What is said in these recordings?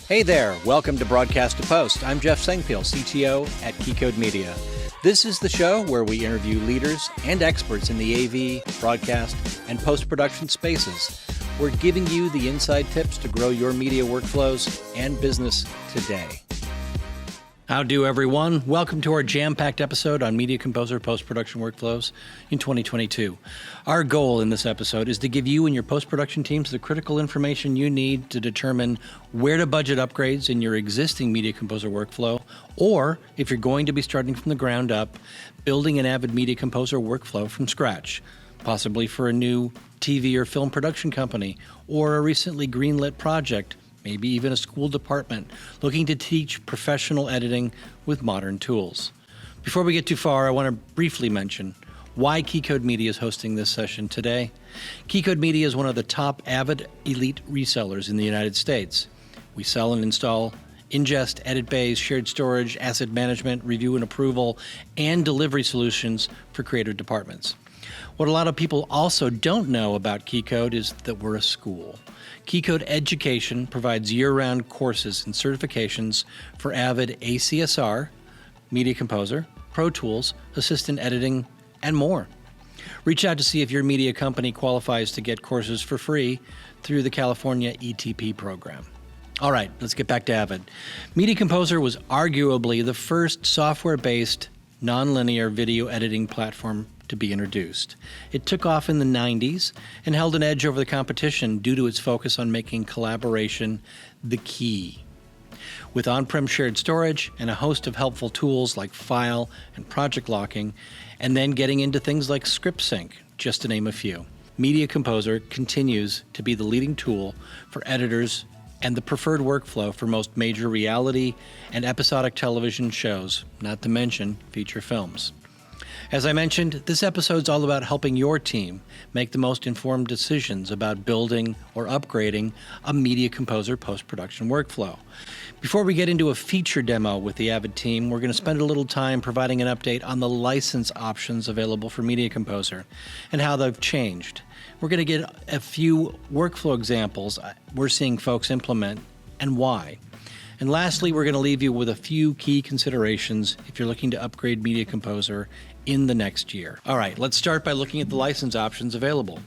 Hey there, welcome to Broadcast to Post. I'm Jeff Sengfield, CTO at Keynote Media. This is the show where we interview leaders and experts in the AV, broadcast, and post-production spaces. We're giving you the inside tips to grow your media workflows and business today. How do, everyone? Welcome to our jam-packed episode on Media Composer post-production workflows in 2022. Our goal in this episode is to give you and your post-production teams the critical information you need to determine where to budget upgrades in your existing Media Composer workflow, or if you're going to be starting from the ground up, building an Avid Media Composer workflow from scratch, possibly for a new TV or film production company, or a recently greenlit project, maybe even a school department looking to teach professional editing with modern tools. Before we get too far, I want to briefly mention why Keynote Media is hosting this session today. Keynote Media is one of the top Avid Elite resellers in the United States. We sell and install ingest, edit bays, shared storage, asset management, review and approval, and delivery solutions for creative departments. What a lot of people also don't know about Keynote is that we're a school. Keynote Education provides year-round courses and certifications for Avid ACSR, Media Composer, Pro Tools, Assistant Editing, and more. Reach out to see if your media company qualifies to get courses for free through the California ETP program. All right, let's get back to Avid. Media Composer was arguably the first software-based, nonlinear video editing platform to be introduced. It took off in the 90s and held an edge over the competition due to its focus on making collaboration the key. With on-prem shared storage and a host of helpful tools like file and project locking, and then getting into things like script sync, just to name a few. Media Composer continues to be the leading tool for editors and the preferred workflow for most major reality and episodic television shows, not to mention feature films. As I mentioned, this episode's all about helping your team make the most informed decisions about building or upgrading a Media Composer post-production workflow. Before we get into a feature demo with the Avid team, we're going to spend a little time providing an update on the license options available for Media Composer and how they've changed. We're going to get a few workflow examples we're seeing folks implement and why. And lastly, we're going to leave you with a few key considerations if you're looking to upgrade Media Composer in the next year. All right, let's start by looking at the license options available.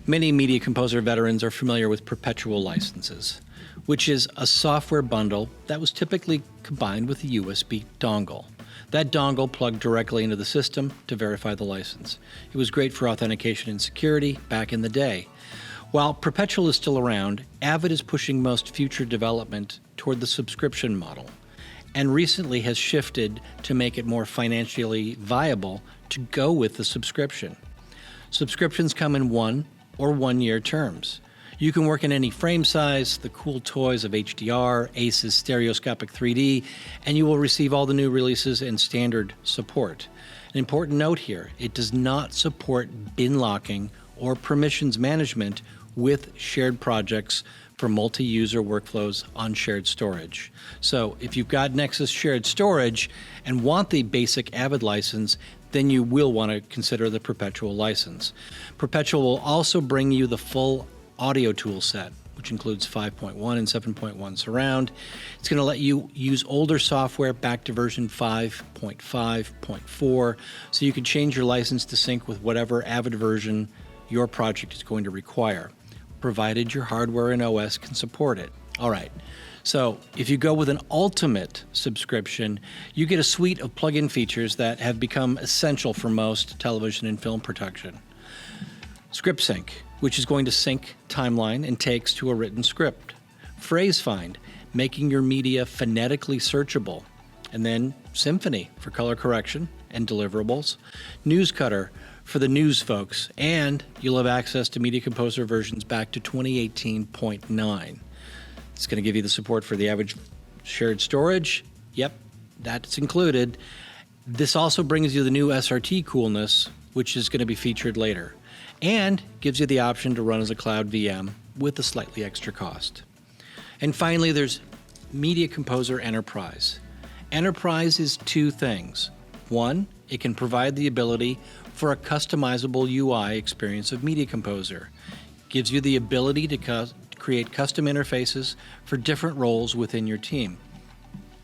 Many Media Composer veterans are familiar with Perpetual licenses, which is a software bundle that was typically combined with a USB dongle. That dongle plugged directly into the system to verify the license. It was great for authentication and security back in the day. While Perpetual is still around, Avid is pushing most future development toward the subscription model, and recently has shifted to make it more financially viable to go with the subscription. Subscriptions come in 1 or 1 year terms. You can work in any frame size, the cool toys of HDR, ACES stereoscopic 3D, and you will receive all the new releases and standard support. An important note here, it does not support bin locking or permissions management with shared projects for multi-user workflows on shared storage. So if you've got Nexus shared storage and want the basic Avid license, then you will want to consider the Perpetual license. Perpetual will also bring you the full audio tool set, which includes 5.1 and 7.1 surround. It's going to let you use older software back to version 5.5.4, so you can change your license to sync with whatever Avid version your project is going to require, provided your hardware and OS can support it. All right, so if you go with an ultimate subscription, you get a suite of plug-in features that have become essential for most television and film production. Script sync, which is going to sync timeline and takes to a written script. Phrase find, making your media phonetically searchable. And then Symphony for color correction and deliverables. News Cutter for the news folks, and you'll have access to Media Composer versions back to 2018.9. It's going to give you the support for the Avid shared storage. Yep, that's included. This also brings you the new SRT coolness, which is going to be featured later, and gives you the option to run as a cloud VM with a slightly extra cost. And finally, there's Media Composer Enterprise. Enterprise is two things. One, it can provide the ability for a customizable UI experience of Media Composer. Gives you the ability to create custom interfaces for different roles within your team.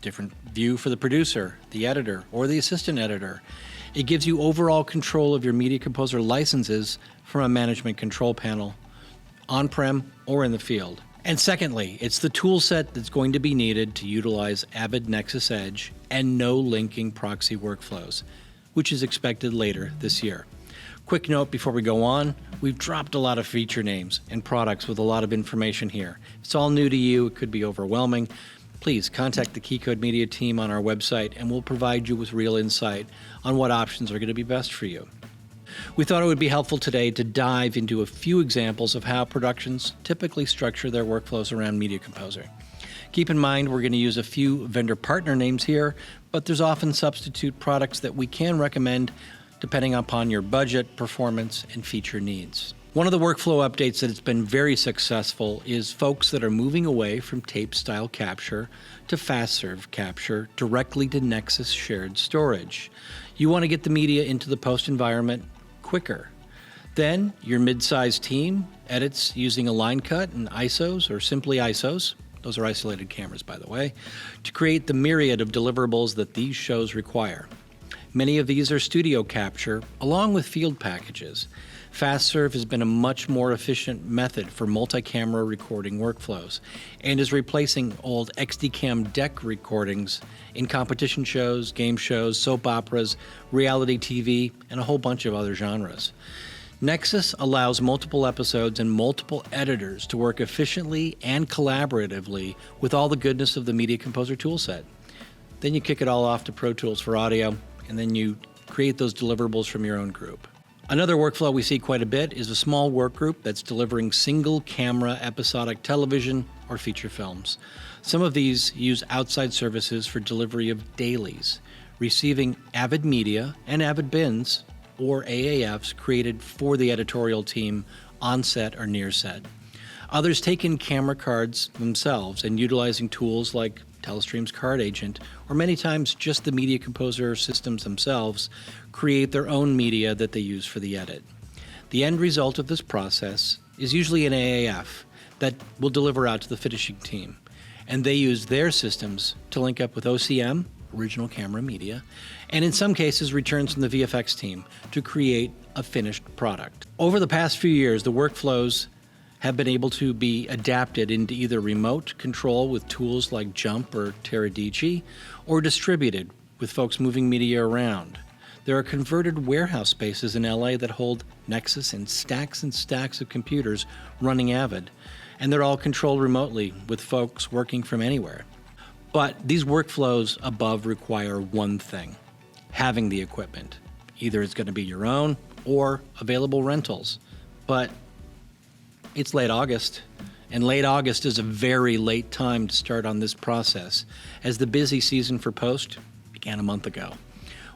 Different view for the producer, the editor, or the assistant editor. It gives you overall control of your Media Composer licenses from a management control panel, on-prem or in the field. And secondly, it's the tool set that's going to be needed to utilize Avid Nexus Edge and no linking proxy workflows, which is expected later this year. Quick note before we go on, we've dropped a lot of feature names and products with a lot of information here. If it's all new to you, it could be overwhelming. Please contact the Keycode Media team on our website and we'll provide you with real insight on what options are going to be best for you. We thought it would be helpful today to dive into a few examples of how productions typically structure their workflows around Media Composer. Keep in mind we're going to use a few vendor partner names here, but there's often substitute products that we can recommend depending upon your budget, performance, and feature needs. One of the workflow updates that has been very successful is folks that are moving away from tape-style capture to fast-serve capture directly to Nexus shared storage. You want to get the media into the post environment quicker. Then your mid-sized team edits using a line cut and ISOs or simply ISOs. Those are isolated cameras, by the way, to create the myriad of deliverables that these shows require. Many of these are studio capture along with field packages. FastServe has been a much more efficient method for multi-camera recording workflows and is replacing old XD-Cam deck recordings in competition shows, game shows, soap operas, reality TV, and a whole bunch of other genres. Nexus allows multiple episodes and multiple editors to work efficiently and collaboratively with all the goodness of the Media Composer toolset. Then you kick it all off to Pro Tools for audio, and then you create those deliverables from your own group. Another workflow we see quite a bit is a small work group that's delivering single camera episodic television or feature films. Some of these use outside services for delivery of dailies, receiving Avid Media and Avid Bins or AAFs created for the editorial team on set or near set. Others take in camera cards themselves and utilizing tools like Telestream's Card Agent, or many times just the Media Composer systems themselves, create their own media that they use for the edit. The end result of this process is usually an AAF that will deliver out to the finishing team, and they use their systems to link up with OCM, original camera media, and in some cases returns from the VFX team to create a finished product. Over the past few years, the workflows have been able to be adapted into either remote control with tools like Jump or Teradici, or distributed with folks moving media around. There are converted warehouse spaces in LA that hold Nexus and stacks of computers running Avid, and they're all controlled remotely with folks working from anywhere. But these workflows above require one thing: having the equipment. Either it's going to be your own or available rentals. But it's late August, and late August is a very late time to start on this process, as the busy season for post began a month ago.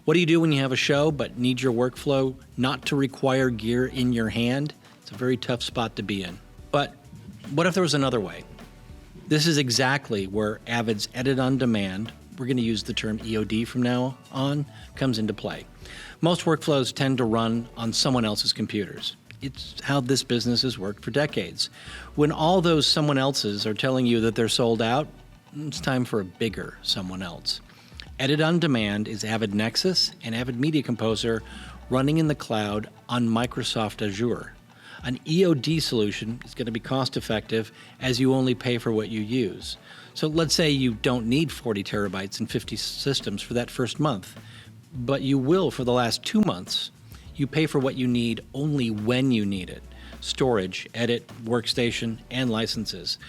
What do you do when you have a show but need your workflow not to require gear in your hand? It's a very tough spot to be in. But what if there was another way? This is exactly where Avid's Edit on Demand, we're going to use the term EOD from now on, comes into play. Most workflows tend to run on someone else's computers. It's how this business has worked for decades. When all those someone else's are telling you that they're sold out, it's time for a bigger someone else. Edit on Demand is Avid Nexus and Avid Media Composer running in the cloud on Microsoft Azure. An EOD solution is going to be cost effective as you only pay for what you use. So let's say you don't need 40 terabytes and 50 systems for that first month, but you will for the last 2 months. You pay for what you need only when you need it: storage, edit, workstation, and licenses.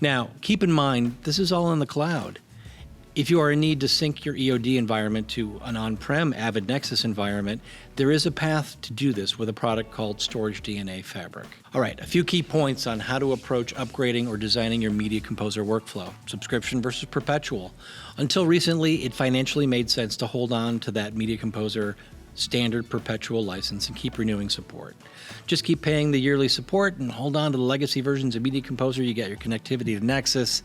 Now, keep in mind, this is all in the cloud. If you are in need to sync your EOD environment to an on-prem Avid Nexus environment, there is a path to do this with a product called StorageDNA Fabric. All right, a few key points on how to approach upgrading or designing your Media Composer workflow. Subscription versus perpetual. Until recently, it financially made sense to hold on to that Media Composer standard perpetual license and keep renewing support. Just keep paying the yearly support and hold on to the legacy versions of Media Composer. You get your connectivity to Nexus.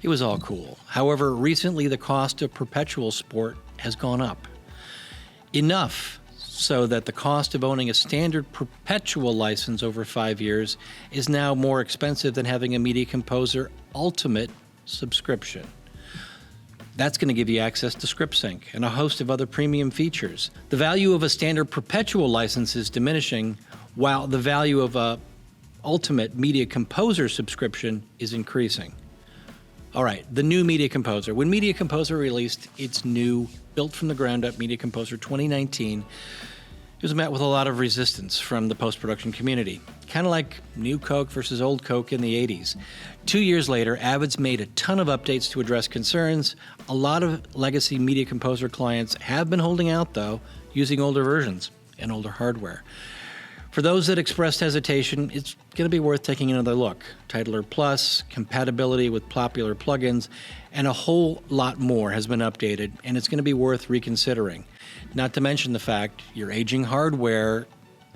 It was all cool. However, recently the cost of perpetual support has gone up. Enough so that the cost of owning a standard Perpetual license over 5 years is now more expensive than having a Media Composer Ultimate subscription. That's going to give you access to ScriptSync and a host of other premium features. The value of a standard Perpetual license is diminishing, while the value of a Ultimate Media Composer subscription is increasing. All right, the new Media Composer. When Media Composer released its new, built from the ground up Media Composer 2019, it was met with a lot of resistance from the post-production community. Kind of like new Coke versus old Coke in the 80s. 2 years later, Avid's made a ton of updates to address concerns. A lot of legacy Media Composer clients have been holding out, though, using older versions and older hardware. For those that expressed hesitation, it's going to be worth taking another look. Titler Plus, compatibility with popular plugins, and a whole lot more has been updated, and it's going to be worth reconsidering. Not to mention the fact your aging hardware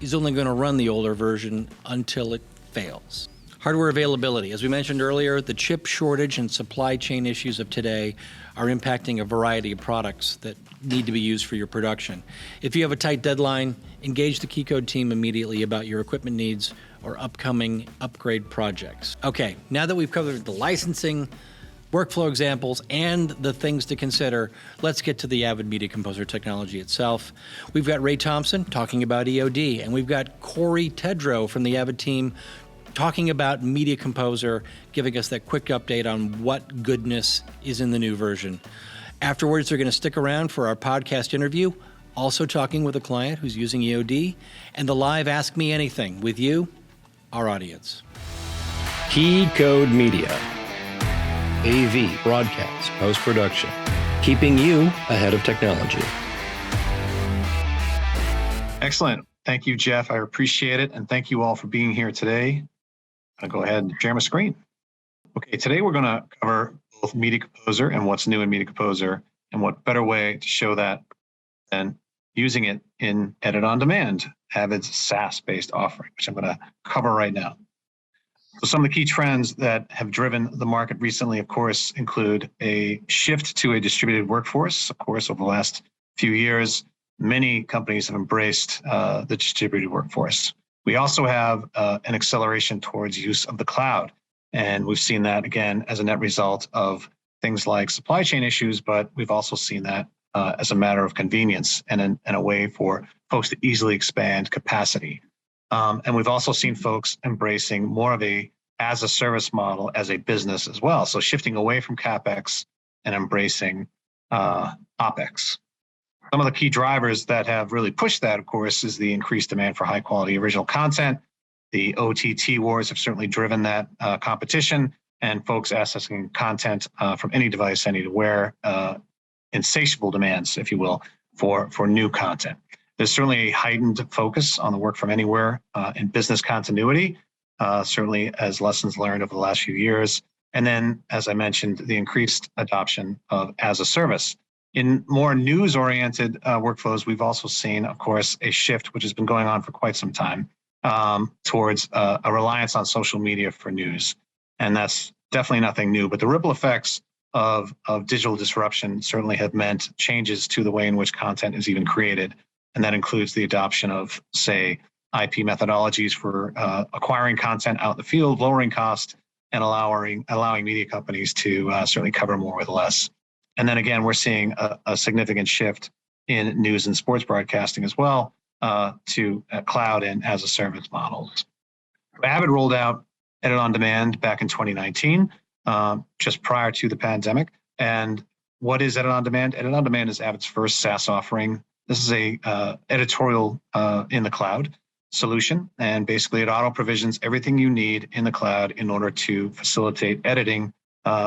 is only going to run the older version until it fails. Hardware availability. As we mentioned earlier, the chip shortage and supply chain issues of today are impacting a variety of products that need to be used for your production. If you have a tight deadline, engage the Keycode team immediately about your equipment needs or upcoming upgrade projects. Okay, now that we've covered the licensing, workflow examples, and the things to consider, let's get to the Avid Media Composer technology itself. We've got Ray Thompson talking about EOD, and we've got Corey Tedrow from the Avid team talking about Media Composer, giving us that quick update on what goodness is in the new version. Afterwards, they're going to stick around for our podcast interview, also talking with a client who's using EOD, and the live Ask Me Anything with you, our audience. Keycode Media, AV, broadcast, post-production, keeping you ahead of technology. Excellent. Thank you, Jeff. I appreciate it. And thank you all for being here today. I'll go ahead and share my screen. Okay, today we're going to cover both Media Composer and what's new in Media Composer, and what better way to show that than using it in Edit On Demand, Avid's SaaS-based offering, which I'm going to cover right now. So some of the key trends that have driven the market recently, of course, include a shift to a distributed workforce. Of course, over the last few years, many companies have embraced the distributed workforce. We also have an acceleration towards use of the cloud. And we've seen that, again, as a net result of things like supply chain issues, but we've also seen that as a matter of convenience and a way for folks to easily expand capacity. And we've also seen folks embracing more of a as-a-service model as a business as well. So shifting away from CapEx and embracing OpEx. Some of the key drivers that have really pushed that, of course, is the increased demand for high-quality original content. The OTT wars have certainly driven that competition, and folks accessing content from any device, anywhere, insatiable demands, if you will, for new content. There's certainly a heightened focus on the work from anywhere and business continuity, certainly as lessons learned over the last few years. And then, as I mentioned, the increased adoption of as-a-service. In more news-oriented workflows, we've also seen, of course, a shift, which has been going on for quite some time, towards a reliance on social media for news. And that's definitely nothing new, but the ripple effects of digital disruption certainly have meant changes to the way in which content is even created. And that includes the adoption of, say, IP methodologies for acquiring content out in the field, lowering cost, and allowing media companies to certainly cover more with less. And then again, we're seeing a significant shift in news and sports broadcasting as well to cloud and as-a-service models. Avid rolled out Edit On Demand back in 2019, just prior to the pandemic. And what is Edit On Demand? Edit On Demand is Avid's first SaaS offering. This is a editorial in the cloud solution, and basically it auto provisions everything you need in the cloud in order to facilitate editing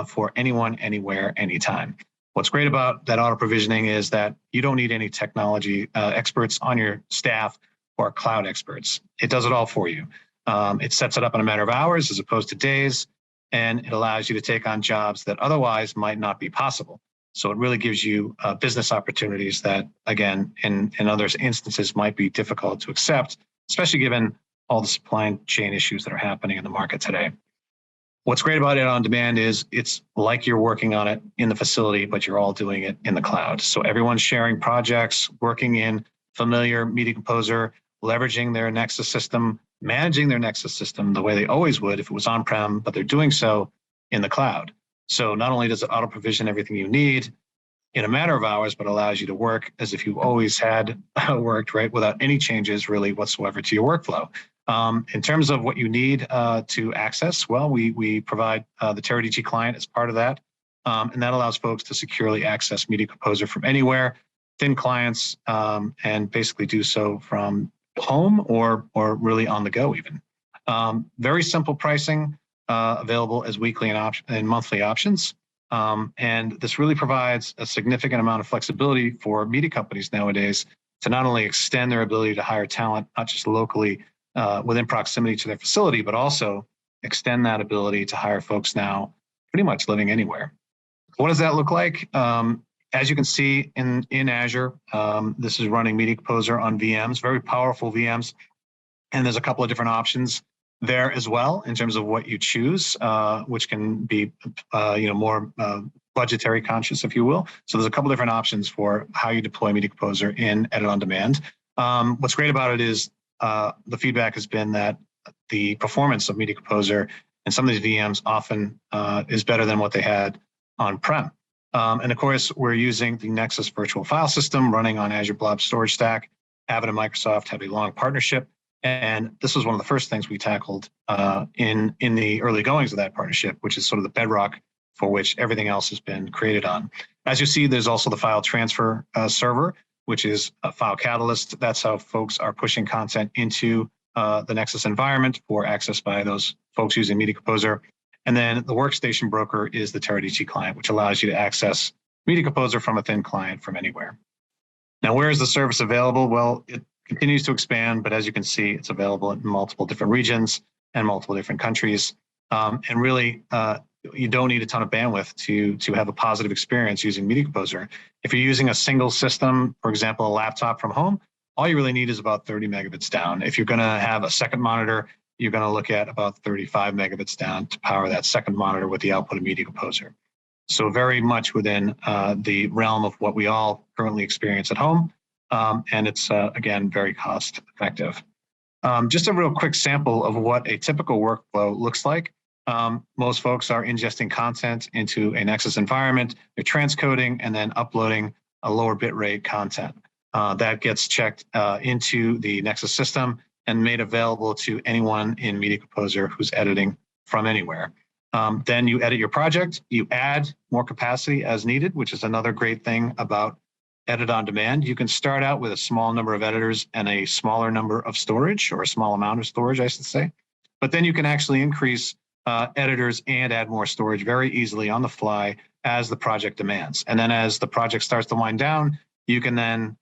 for anyone, anywhere, anytime. What's great about that auto provisioning is that you don't need any technology experts on your staff or cloud experts. It does it all for you. It sets it up in a matter of hours as opposed to days, and it allows you to take on jobs that otherwise might not be possible. So it really gives you business opportunities that, again, in other instances might be difficult to accept, especially given all the supply chain issues that are happening in the market today. What's great about Edit On Demand is it's like you're working on it in the facility, but you're all doing it in the cloud. So everyone's sharing projects, working in familiar Media Composer, leveraging their Nexus system, managing their Nexus system the way they always would if it was on-prem, but they're doing so in the cloud. So not only does it auto-provision everything you need in a matter of hours, but allows you to work as if you've always had worked, right, without any changes really whatsoever to your workflow. In terms of what you need to access, well, we provide the TerraDG client as part of that, and that allows folks to securely access Media Composer from anywhere, thin clients, and basically do so from home or really on the go even. Very simple pricing, available as weekly and monthly options. And this really provides a significant amount of flexibility for media companies nowadays to not only extend their ability to hire talent, not just locally within proximity to their facility, but also extend that ability to hire folks now pretty much living anywhere. What does that look like? As you can see in Azure, this is running Media Composer on VMs, very powerful VMs. And there's a couple of different options there as well in terms of what you choose, which can be more budgetary conscious, if you will. So there's a couple different options for how you deploy Media Composer in Edit on Demand. What's great about it is the feedback has been that the performance of Media Composer in some of these VMs often is better than what they had on-prem. And of course, we're using the Nexus virtual file system running on Azure Blob Storage Stack. Avid and Microsoft have a long partnership. And this was one of the first things we tackled in the early goings of that partnership, which is sort of the bedrock for which everything else has been created on. As you see, there's also the file transfer server, which is a file catalyst. That's how folks are pushing content into the Nexus environment for access by those folks using Media Composer. And then the workstation broker is the TerraDG client, which allows you to access Media Composer from a thin client from anywhere. Now, where is the service available? Well, it continues to expand, but as you can see, it's available in multiple different regions and multiple different countries. And really, you don't need a ton of bandwidth to have a positive experience using Media Composer. If you're using a single system, for example, a laptop from home, all you really need is about 30 megabits down. If you're going to have a second monitor, you're going to look at about 35 megabits down to power that second monitor with the output of Media Composer. So very much within the realm of what we all currently experience at home. And it's, again, very cost effective. Just a real quick sample of what a typical workflow looks like. Most folks are ingesting content into a Nexus environment. They're transcoding and then uploading a lower bitrate content. That gets checked into the Nexus system and made available to anyone in Media Composer who's editing from anywhere. Then you edit your project, you add more capacity as needed, which is another great thing about Edit on Demand. You can start out with a small number of editors and a smaller number of storage, or a small amount of storage, I should say. But then you can actually increase editors and add more storage very easily on the fly as the project demands. And then as the project starts to wind down, you can then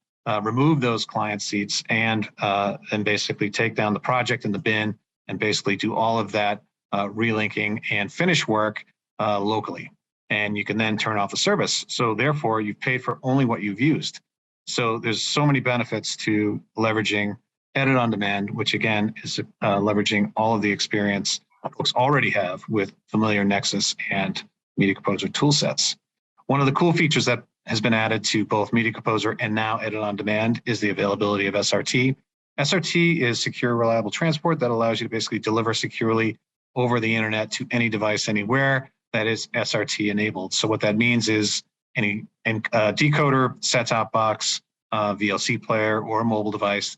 remove those client seats and basically take down the project in the bin and basically do all of that relinking and finish work locally. And you can then turn off the service. So therefore, you've paid for only what you've used. So there's so many benefits to leveraging Edit on Demand, which again is leveraging all of the experience folks already have with familiar Nexus and Media Composer tool sets. One of the cool features that has been added to both Media Composer and now Edit on Demand is the availability of SRT. SRT is secure, reliable transport that allows you to basically deliver securely over the internet to any device anywhere that is SRT enabled. So what that means is any decoder, set-top box, VLC player, or a mobile device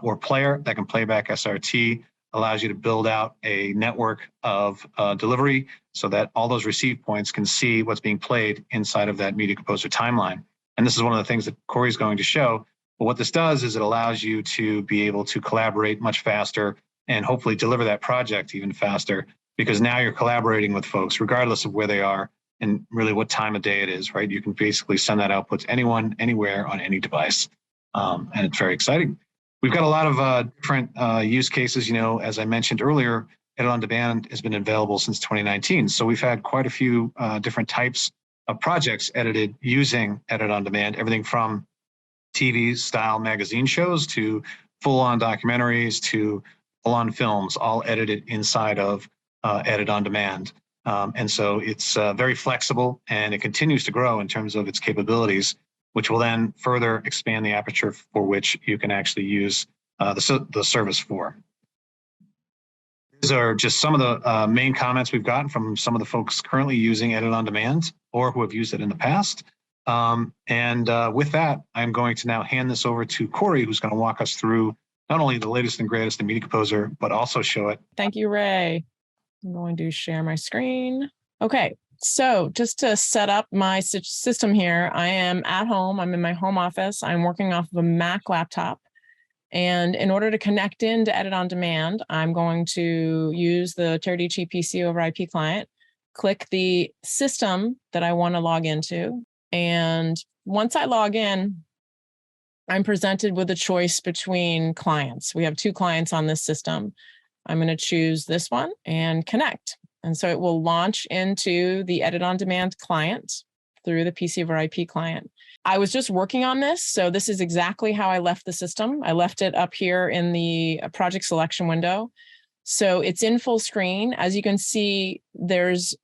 or player that can play back SRT allows you to build out a network of delivery so that all those receive points can see what's being played inside of that Media Composer timeline. And this is one of the things that Corey's going to show. But what this does is it allows you to be able to collaborate much faster and hopefully deliver that project even faster, because now you're collaborating with folks regardless of where they are and really what time of day it is, right? You can basically send that output to anyone, anywhere, on any device. And it's very exciting. We've got a lot of different use cases. You know, as I mentioned earlier, Edit on Demand has been available since 2019. So we've had quite a few different types of projects edited using Edit on Demand, everything from TV style magazine shows to full-on documentaries to full-on films, all edited inside of Edit on Demand. And so it's very flexible, and it continues to grow in terms of its capabilities. which will then further expand the aperture for which you can actually use the service for. These are just some of the main comments we've gotten from some of the folks currently using Edit On Demand or who have used it in the past. With that, I'm going to now hand this over to Corey, who's going to walk us through not only the latest and greatest in Media Composer, but also show it. Thank you, Ray. I'm going to share my screen. Okay, so just to set up my system here, I am at home. I'm in my home office. I'm working off of a Mac laptop. And in order to connect into Edit On Demand, I'm going to use the Teradici PC over IP client, click the system that I want to log into. And once I log in, I'm presented with a choice between clients. We have 2 clients on this system. I'm going to choose this one and connect. And so it will launch into the Edit On Demand client through the PC over IP client. I was just working on this, so this is exactly how I left the system. I left it up here in the project selection window. So it's in full screen. As you can see, there's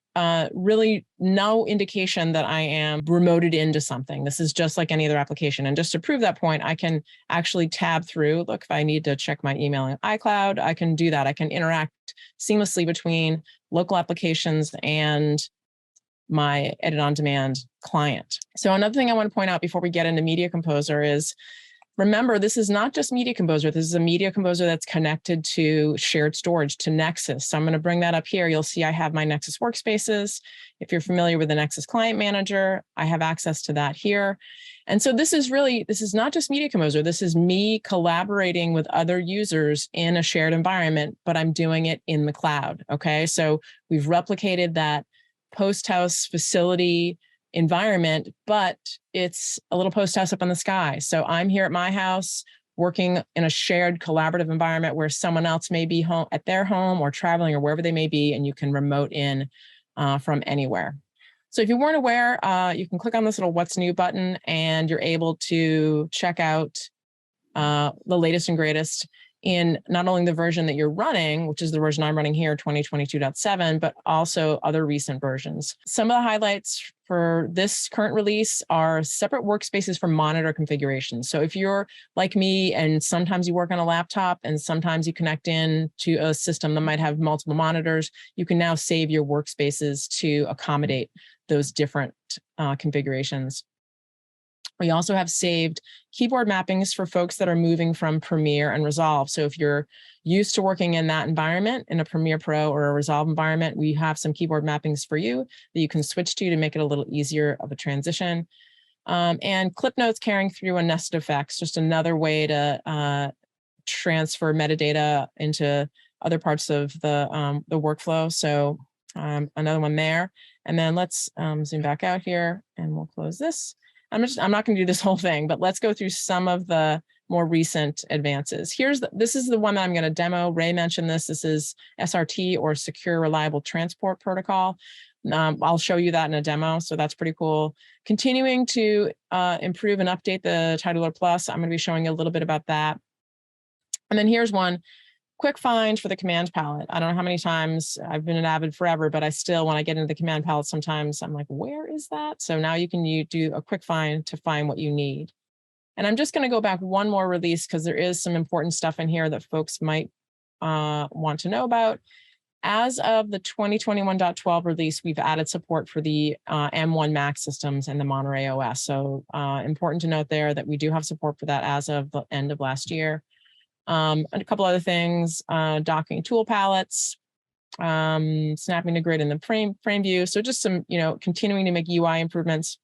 really no indication that I am remoted into something. This is just like any other application. And just to prove that point, I can actually tab through. Look, if I need to check my email in iCloud, I can do that. I can interact seamlessly between local applications and my Edit On Demand client. So another thing I want to point out before we get into Media Composer is, remember, this is not just Media Composer. This is a Media Composer that's connected to shared storage, to Nexus. So I'm going to bring that up here. You'll see I have my Nexus workspaces. If you're familiar with the Nexus Client Manager, I have access to that here. And so this is not just Media Composer. This is me collaborating with other users in a shared environment, but I'm doing it in the cloud. Okay, so we've replicated that post house facility environment, but it's a little post house up in the sky. So I'm here at my house working in a shared collaborative environment where someone else may be home at their home or traveling or wherever they may be, and you can remote in from anywhere. So if you weren't aware, you can click on this little What's New button and you're able to check out the latest and greatest in not only the version that you're running, which is the version I'm running here, 2022.7, but also other recent versions. Some of the highlights for this current release are separate workspaces for monitor configuration. So if you're like me and sometimes you work on a laptop and sometimes you connect in to a system that might have multiple monitors, you can now save your workspaces to accommodate those different configurations. We also have saved keyboard mappings for folks that are moving from Premiere and Resolve. So if you're used to working in that environment, in a Premiere Pro or a Resolve environment, we have some keyboard mappings for you that you can switch to make it a little easier of a transition. And clip notes carrying through a nested effects, just another way to transfer metadata into other parts of the workflow. So another one there. And then let's zoom back out here and we'll close this. I'm not going to do this whole thing, but let's go through some of the more recent advances. This is the one that I'm going to demo. Ray mentioned this. This is SRT, or Secure Reliable Transport Protocol. I'll show you that in a demo, so that's pretty cool. Continuing to improve and update the Titler Plus. I'm going to be showing you a little bit about that. And then here's one. Quick find for the command palette. I don't know how many times I've been an Avid forever, but I still, when I get into the command palette, sometimes I'm like, where is that? So now you can do a quick find to find what you need. And I'm just going to go back one more release because there is some important stuff in here that folks might want to know about. As of the 2021.12 release, we've added support for the M1 Mac systems and the Monterey OS. So important to note there that we do have support for that as of the end of last year. And a couple other things, docking tool palettes, snapping to grid in the frame view. So just some, continuing to make UI improvements.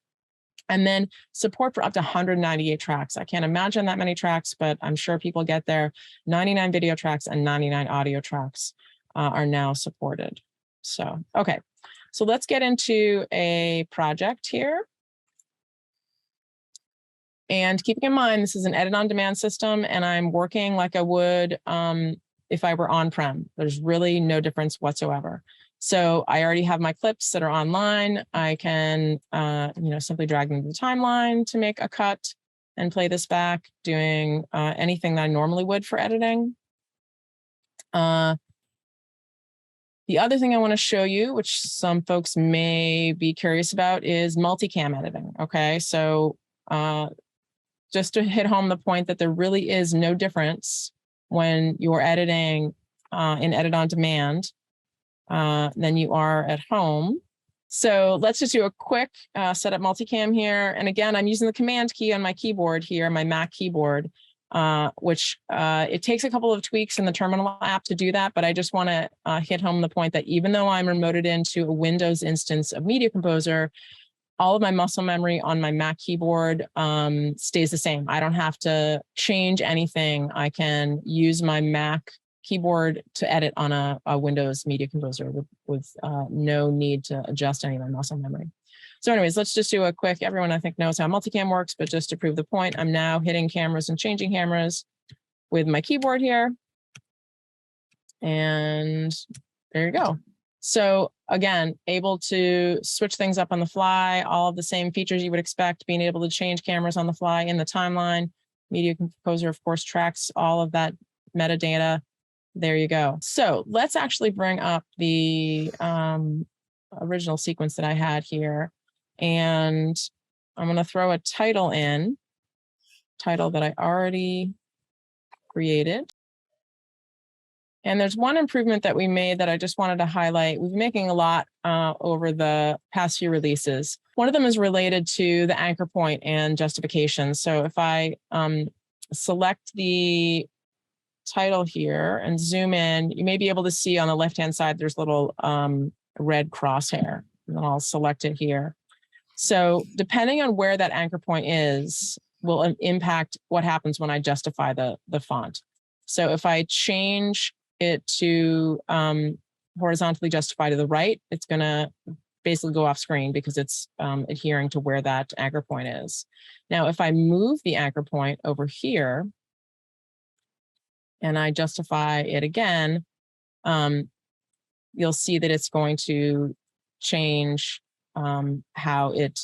And then support for up to 198 tracks. I can't imagine that many tracks, but I'm sure people get there. 99 video tracks and 99 audio tracks are now supported. So, okay. So let's get into a project here. And keeping in mind, this is an Edit On Demand system, and I'm working like I would if I were on-prem. There's really no difference whatsoever. So I already have my clips that are online. I can, simply drag them to the timeline to make a cut and play this back, doing anything that I normally would for editing. The other thing I want to show you, which some folks may be curious about, is multicam editing. Okay, so just to hit home the point that there really is no difference when you're editing in Edit on Demand than you are at home. So let's just do a quick setup multicam here. And again, I'm using the Command key on my keyboard here, my Mac keyboard, which it takes a couple of tweaks in the terminal app to do that. But I just want to hit home the point that even though I'm remoted into a Windows instance of Media Composer, all of my muscle memory on my Mac keyboard stays the same. I don't have to change anything. I can use my Mac keyboard to edit on a Windows Media Composer with no need to adjust any of my muscle memory. So anyways, let's just do a quick, everyone I think knows how multicam works, but just to prove the point, I'm now hitting cameras and changing cameras with my keyboard here. And there you go. So again, able to switch things up on the fly, all of the same features you would expect, being able to change cameras on the fly in the timeline. Media Composer, of course, tracks all of that metadata. There you go. So let's actually bring up the original sequence that I had here. And I'm going to throw a title in, title that I already created. And there's one improvement that we made that I just wanted to highlight. We've been making a lot over the past few releases. One of them is related to the anchor point and justification. So if I select the title here and zoom in, you may be able to see on the left-hand side, there's a little red crosshair. And then I'll select it here. So depending on where that anchor point is, will impact what happens when I justify the font. So if I change it to horizontally justify to the right, it's going to basically go off screen because it's adhering to where that anchor point is. Now, if I move the anchor point over here and I justify it again, you'll see that it's going to change how it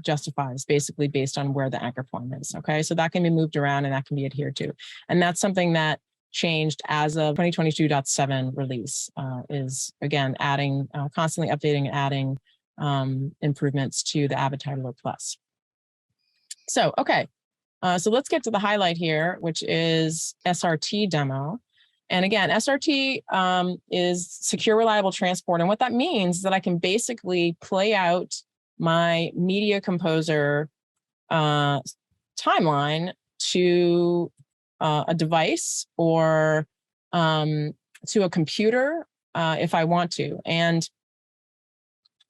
justifies, basically based on where the anchor point is. Okay, so that can be moved around and that can be adhered to. And that's something that changed as of 2022.7 release, is again adding, constantly updating and adding improvements to the Avid Titler Plus. So, okay, so let's get to the highlight here, which is SRT demo. And again, SRT is secure, reliable transport. And what that means is that I can basically play out my Media Composer timeline to a device or to a computer if I want to. And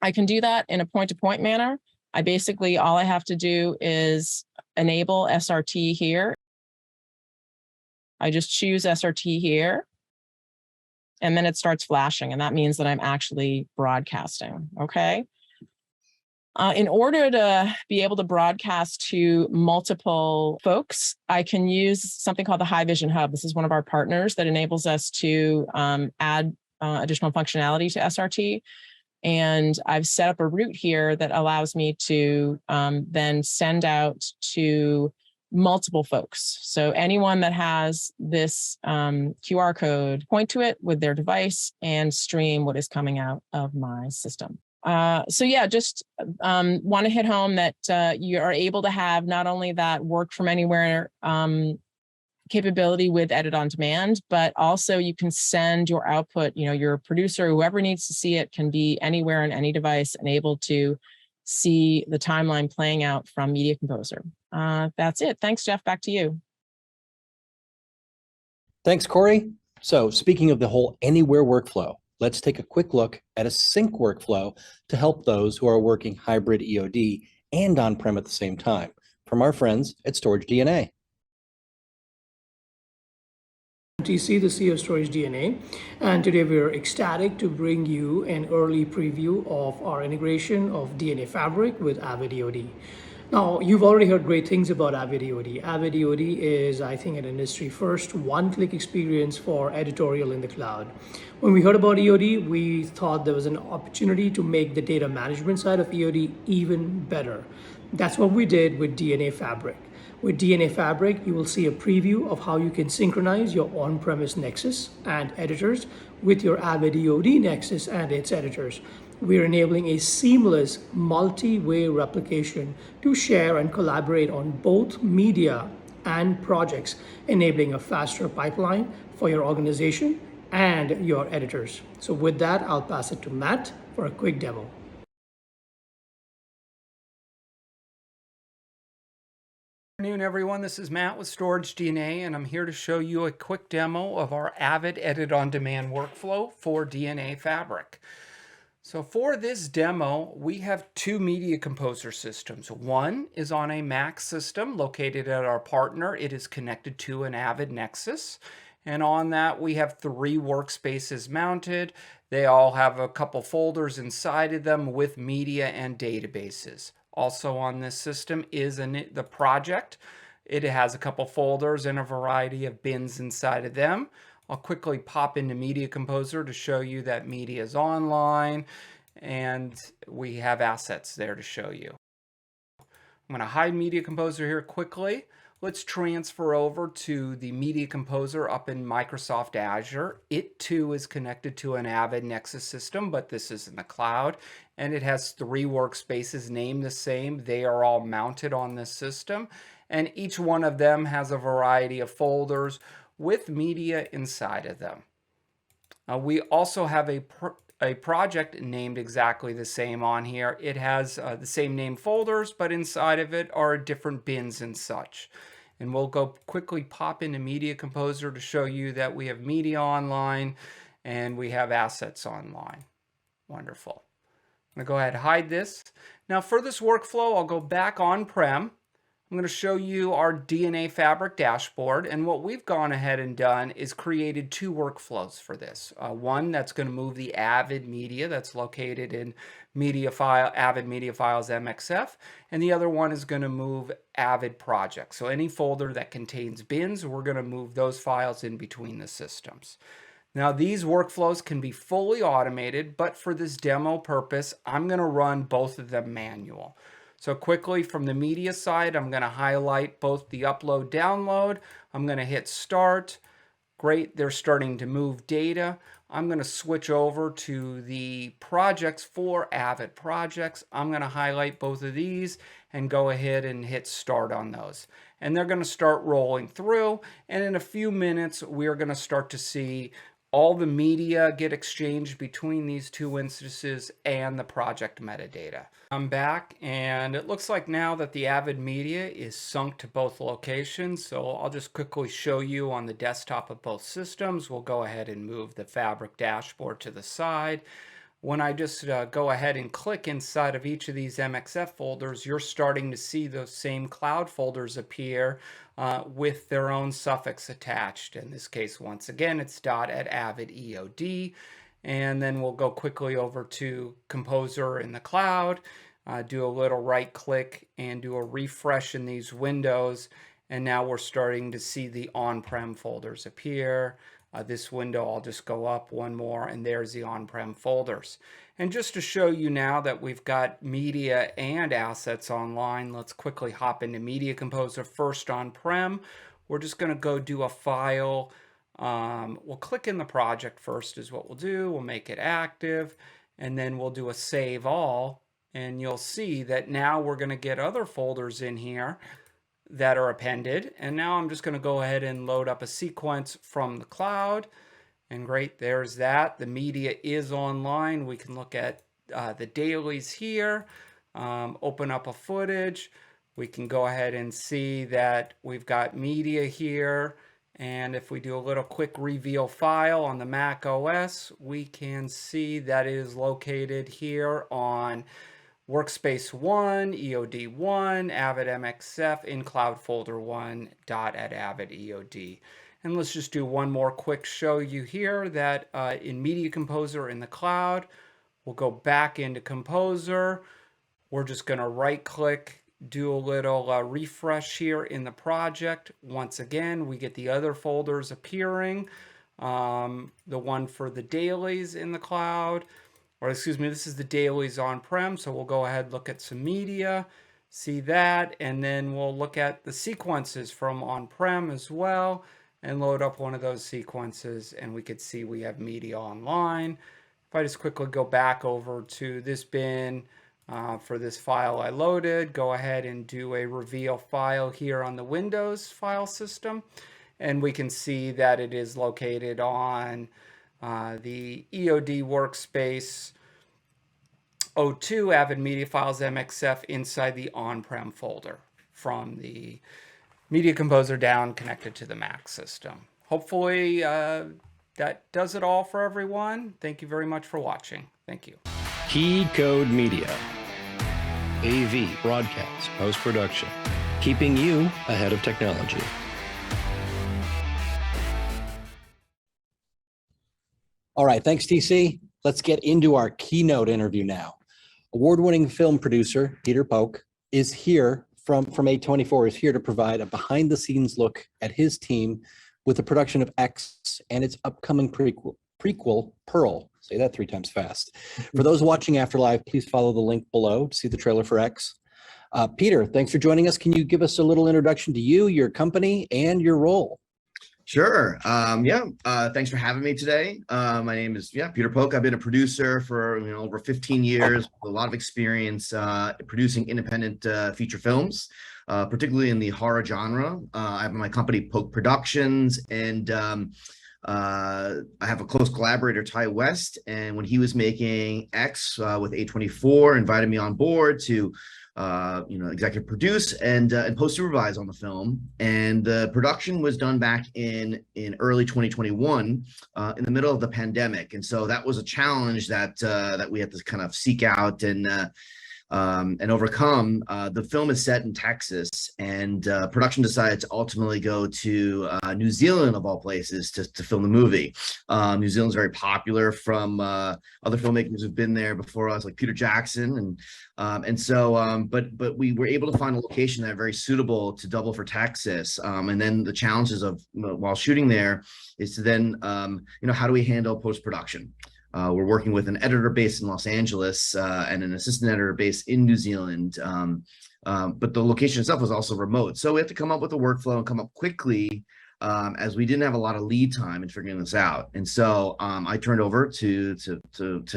I can do that in a point-to-point manner. I basically, all I have to do is enable SRT here. I just choose SRT here, and then it starts flashing, and that means that I'm actually broadcasting, okay? In order to be able to broadcast to multiple folks, I can use something called the High Vision Hub. This is one of our partners that enables us to add additional functionality to SRT. And I've set up a route here that allows me to then send out to multiple folks. So anyone that has this QR code, point to it with their device and stream what is coming out of my system. So yeah, just want to hit home that you are able to have not only that work from anywhere capability with Edit on Demand, but also you can send your output, you know, your producer, whoever needs to see it, can be anywhere on any device and able to see the timeline playing out from Media Composer. That's it. Thanks, Jeff. Back to you. Thanks, Corey. So speaking of the whole anywhere workflow, let's take a quick look at a sync workflow to help those who are working hybrid EOD and on-prem at the same time from our friends at StorageDNA. TC, the CEO of StorageDNA, and today we're ecstatic to bring you an early preview of our integration of DNA Fabric with Avid EOD. Now, you've already heard great things about Avid EOD. Avid EOD is, I think, an industry first one-click experience for editorial in the cloud. When we heard about EOD, we thought there was an opportunity to make the data management side of EOD even better. That's what we did with DNA Fabric. With DNA Fabric, you will see a preview of how you can synchronize your on-premise Nexus and editors with your Avid EOD Nexus and its editors. We're enabling a seamless multi-way replication to share and collaborate on both media and projects, enabling a faster pipeline for your organization and your editors. So with that, I'll pass it to Matt for a quick demo. Good afternoon, everyone. This is Matt with StorageDNA, and I'm here to show you a quick demo of our Avid Edit On Demand workflow for DNA Fabric. So for this demo, we have two Media Composer systems. One is on a Mac system located at our partner. It is connected to an Avid Nexus. And on that, we have 3 workspaces mounted. They all have a couple folders inside of them with media and databases. Also on this system is the project. It has a couple folders and a variety of bins inside of them. I'll quickly pop into Media Composer to show you that media is online and we have assets there to show you. I'm going to hide Media Composer here quickly. Let's transfer over to the Media Composer up in Microsoft Azure. It too is connected to an Avid Nexus system, but this is in the cloud. And it has 3 workspaces named the same. They are all mounted on this system. And each one of them has a variety of folders with media inside of them. We also have a project named exactly the same on here. It has the same name folders, but inside of it are different bins and such. And we'll go quickly pop into Media Composer to show you that we have media online and we have assets online. Wonderful. I'm going to go ahead and hide this. Now for this workflow, I'll go back on-prem. I'm going to show you our DNA Fabric dashboard, and what we've gone ahead and done is created 2 workflows for this. One that's going to move the Avid media that's located in Avid Media Files MXF, and the other one is going to move Avid projects. So any folder that contains bins, we're going to move those files in between the systems. Now these workflows can be fully automated, but for this demo purpose, I'm going to run both of them manual. So quickly from the media side, I'm going to highlight both the upload, download. I'm going to hit start. Great, they're starting to move data. I'm going to switch over to the projects for Avid projects. I'm going to highlight both of these and go ahead and hit start on those. And they're going to start rolling through. And in a few minutes, we're going to start to see all the media get exchanged between these 2 instances and the project metadata. I'm back, and it looks like now that the Avid media is synced to both locations, so I'll just quickly show you on the desktop of both systems. We'll go ahead and move the Fabric dashboard to the side. When I just go ahead and click inside of each of these MXF folders, you're starting to see those same cloud folders appear with their own suffix attached. In this case, once again, it's .@Avid EOD. And then we'll go quickly over to Composer in the cloud, do a little right click and do a refresh in these windows. And now we're starting to see the on-prem folders appear. This window, I'll just go up one more, and there's the on-prem folders. And just to show you now that we've got media and assets online, let's quickly hop into Media Composer first on-prem. We're just going to go do a file. We'll click in the project first is what we'll do. We'll make it active, and then we'll do a save all. And you'll see that now we're going to get other folders in here that are appended. And now I'm just going to go ahead and load up a sequence from the cloud. And great, there's that. The media is online. We can look at the dailies here, open up a footage. We can go ahead and see that we've got media here. And if we do a little quick reveal file on the Mac OS, we can see that it is located here on Workspace 1, EOD 1, Avid MXF, in Cloud Folder 1, .@Avid EOD. And let's just do one more quick show you here that in Media Composer in the cloud, we'll go back into Composer. We're just going to right click, do a little refresh here in the project. Once again, we get the other folders appearing. The one for the dailies in the cloud. Or excuse me, this is the dailies on-prem, so we'll go ahead and look at some media, see that, and then we'll look at the sequences from on-prem as well, and load up one of those sequences, and we could see we have media online. If I just quickly go back over to this bin for this file I loaded, go ahead and do a reveal file here on the Windows file system, and we can see that it is located on the EOD workspace 02 Avid Media Files MXF inside the On-Prem folder from the Media Composer down connected to the Mac system. Hopefully that does it all for everyone. Thank you very much for watching. Thank you. Keycode Media, AV, broadcast, post-production, keeping you ahead of technology. All right, thanks, TC. Let's get into our keynote interview now. Award-winning film producer Peter Phok is here from A24, is here to provide a behind-the-scenes look at his team with the production of X and its upcoming prequel, Pearl. Say that 3 times fast. For those watching after live, please follow the link below to see the trailer for X. Peter, thanks for joining us. Can you give us a little introduction to you, your company, and your role? Sure. Thanks for having me today. My name is Peter Phok. I've been a producer for over 15 years, with a lot of experience producing independent feature films, particularly in the horror genre. I have my company Phok Productions, and I have a close collaborator, Ty West, and when he was making X with A24, invited me on board to executive produce and post supervise on the film. And the production was done back in early 2021, in the middle of the pandemic. And so that was a challenge that we had to kind of seek out and overcome. The film is set in Texas, and production decided to ultimately go to New Zealand, of all places, to film the movie. New Zealand's very popular from other filmmakers who've been there before us, like Peter Jackson, but we were able to find a location that very suitable to double for Texas. And then the challenges of while shooting there is to then how do we handle post-production? We're working with an editor based in Los Angeles and an assistant editor based in New Zealand. But the location itself was also remote. So we have to come up with a workflow and come up quickly, as we didn't have a lot of lead time in figuring this out. And so I turned over to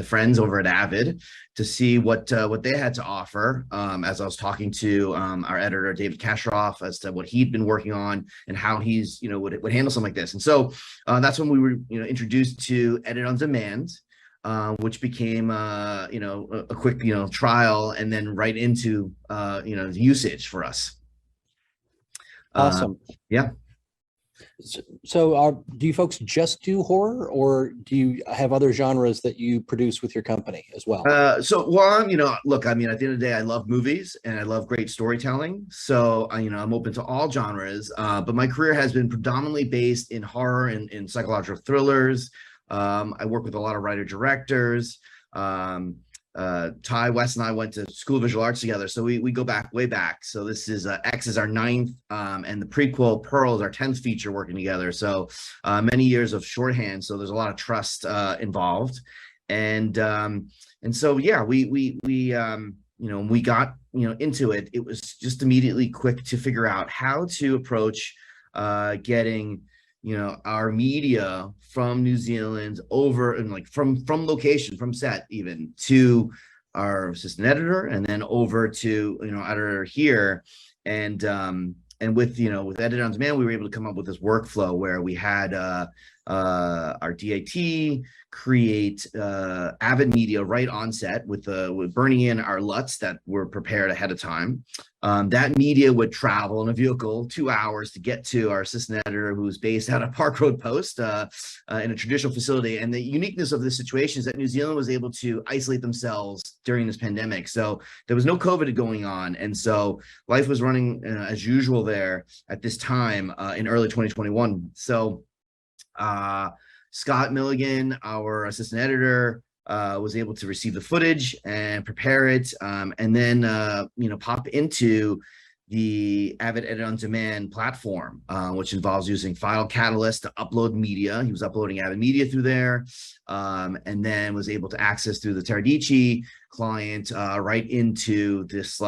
friends over at Avid to see what they had to offer, as I was talking to our editor, David Kasheroff, as to what he'd been working on and how he's would handle something like this. And so that's when we were introduced to Edit on Demand, which became a quick trial, and then right into usage for us. Awesome. Yeah. So do you folks just do horror, or do you have other genres that you produce with your company as well? Look, I mean, at the end of the day, I love movies and I love great storytelling. So, I'm open to all genres, but my career has been predominantly based in horror and in psychological thrillers. I work with a lot of writer-directors. Ty West and I went to School of Visual Arts together, so we go back way back. So this is X is our 9th, and the prequel Pearl is our 10th feature working together. So many years of shorthand. So there's a lot of trust involved, and so yeah, we got into it. It was just immediately quick to figure out how to approach getting our media from New Zealand over, and from location, from set even, to our assistant editor, and then over to editor here. And with Edit on Demand, we were able to come up with this workflow where we had our DAT create Avid media right on set with burning in our LUTs that were prepared ahead of time. That media would travel in a vehicle 2 hours to get to our assistant editor, who's based out of Park Road Post, in a traditional facility. And the uniqueness of this situation is that New Zealand was able to isolate themselves during this pandemic. So there was no COVID going on. And so life was running as usual there at this time in early 2021. So Scott Milligan, our assistant editor, was able to receive the footage and prepare it, and then pop into the Avid Edit On Demand platform, which involves using File Catalyst to upload media. He was uploading Avid media through there, and then was able to access through the StorageDNA client right into this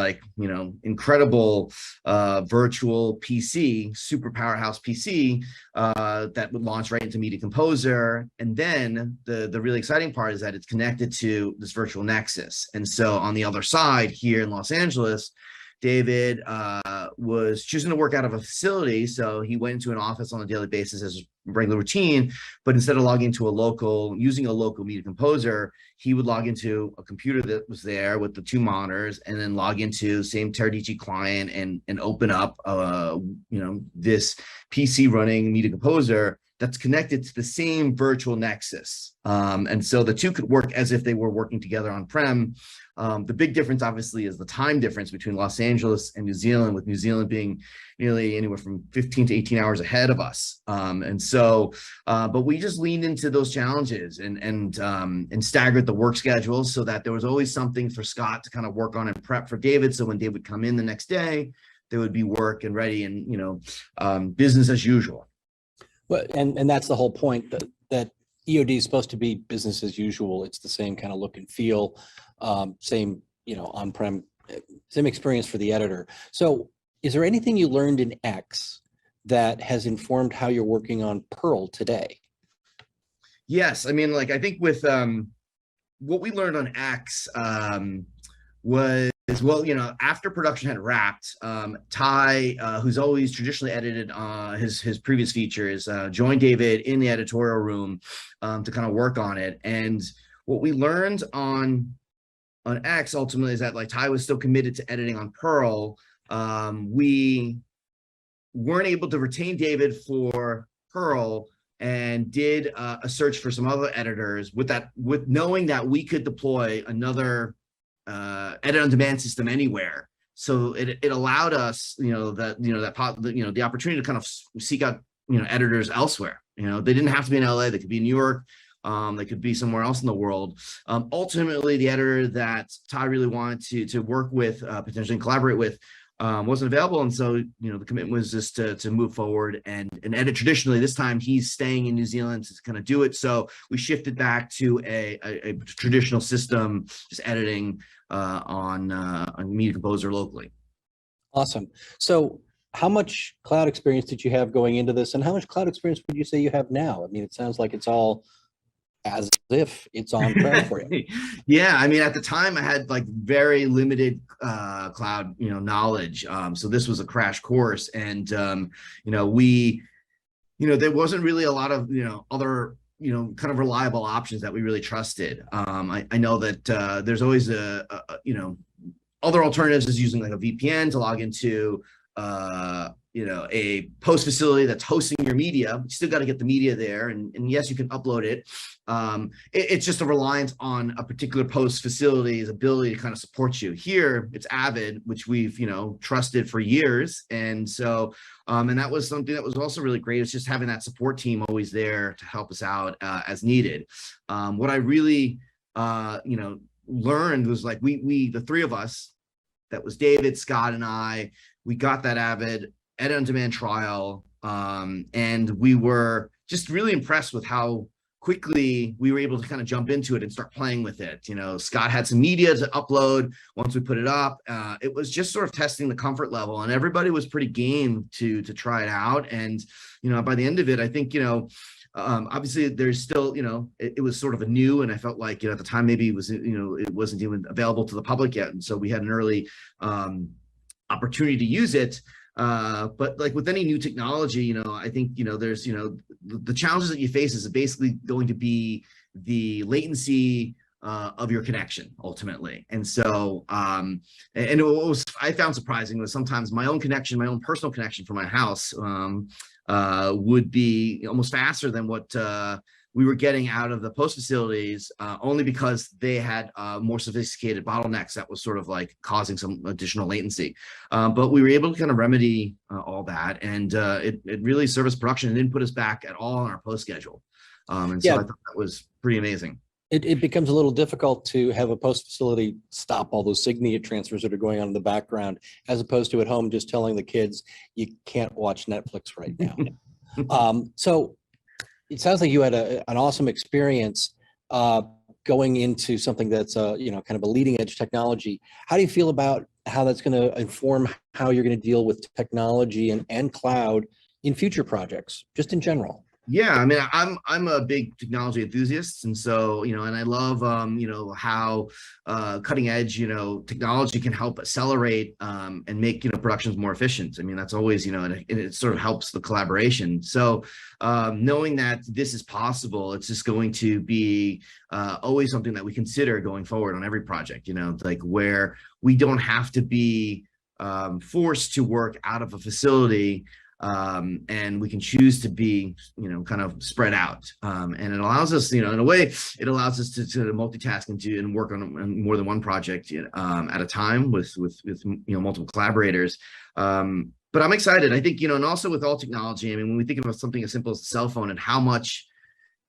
incredible virtual PC, super powerhouse PC that would launch right into Media Composer. And then the really exciting part is that it's connected to this virtual Nexus. And so on the other side here in Los Angeles, David was choosing to work out of a facility, so he went into an office on a daily basis as a regular routine, but instead of logging into using a local Media Composer, he would log into a computer that was there with the 2 monitors, and then log into same StorageDNA client and open up this PC running Media Composer that's connected to the same virtual Nexus. And so the two could work as if they were working together on-prem. The big difference, obviously, is the time difference between Los Angeles and New Zealand, with New Zealand being nearly anywhere from 15 to 18 hours ahead of us. But we just leaned into those challenges and staggered the work schedules so that there was always something for Scott to kind of work on and prep for David. So when David would come in the next day, there would be work and ready and, business as usual. Well, and that's the whole point, that EOD is supposed to be business as usual. It's the same kind of look and feel, same, on-prem, same experience for the editor. So is there anything you learned in X that has informed how you're working on Perl today? Yes. I mean, I think with what we learned on X was, after production had wrapped, Ty, who's always traditionally edited his previous features, joined David in the editorial room to kind of work on it. And what we learned on X ultimately is that Ty was still committed to editing on Perl. We weren't able to retain David for Perl and did a search for some other editors with knowing that we could deploy another edit on demand system anywhere. So it allowed us, the opportunity to kind of seek out, editors elsewhere. They didn't have to be in LA. They could be in New York. They could be somewhere else in the world. Ultimately, the editor that Ty really wanted to work with, potentially collaborate with, wasn't available. And so, the commitment was just to move forward and edit traditionally. This time he's staying in New Zealand to kind of do it. So we shifted back to a traditional system, just editing on Media Composer locally. Awesome. So how much cloud experience did you have going into this, and how much cloud experience would you say you have now? I mean, it sounds like it's all as if it's on-prem for you. Yeah, I mean, at the time I had very limited cloud knowledge, so this was a crash course. And we there wasn't really a lot of other kind of reliable options that we really trusted. I know that there's always other alternatives is using a VPN to log into a post facility that's hosting your media. You still got to get the media there, and yes, you can upload it. It's just a reliance on a particular post facility's ability to kind of support you. Here, it's Avid, which we've trusted for years, and so and that was something that was also really great. It's just having that support team always there to help us out as needed. What I really learned was we the three of us, that was David, Scott, and I. We got that Avid Edit on Demand trial, and we were just really impressed with how quickly we were able to kind of jump into it and start playing with it. Scott had some media to upload. Once we put it up, it was just sort of testing the comfort level, and everybody was pretty game to try it out. And by the end of it, I think obviously there's still it was sort of a new, and I felt like at the time maybe it was it wasn't even available to the public yet, and so we had an early opportunity to use it. But with any new technology, I think there's the challenges that you face is basically going to be the latency of your connection ultimately. And so and what was I found surprising was sometimes my own personal connection from my house would be almost faster than what we were getting out of the post facilities, only because they had more sophisticated bottlenecks that was sort of causing some additional latency. But we were able to kind of remedy all that, and it really serviced production and didn't put us back at all on our post schedule. And so I thought that was pretty amazing. it becomes a little difficult to have a post facility stop all those signature transfers that are going on in the background, as opposed to at home just telling the kids you can't watch Netflix right now. So it sounds like you had an awesome experience going into something that's kind of a leading edge technology. How do you feel about how that's going to inform how you're going to deal with technology and cloud in future projects, just in general? Yeah, I mean, I'm a big technology enthusiast, and so and I love how cutting edge technology can help accelerate and make productions more efficient. I mean, that's always and it sort of helps the collaboration. So knowing that this is possible, it's just going to be always something that we consider going forward on every project. Like where we don't have to be forced to work out of a facility. And we can choose to be, kind of spread out. And it allows us, in a way, it allows us to multitask and work on more than one project at a time with multiple collaborators. But I'm excited. I think, and also with all technology, I mean, when we think about something as simple as a cell phone and how much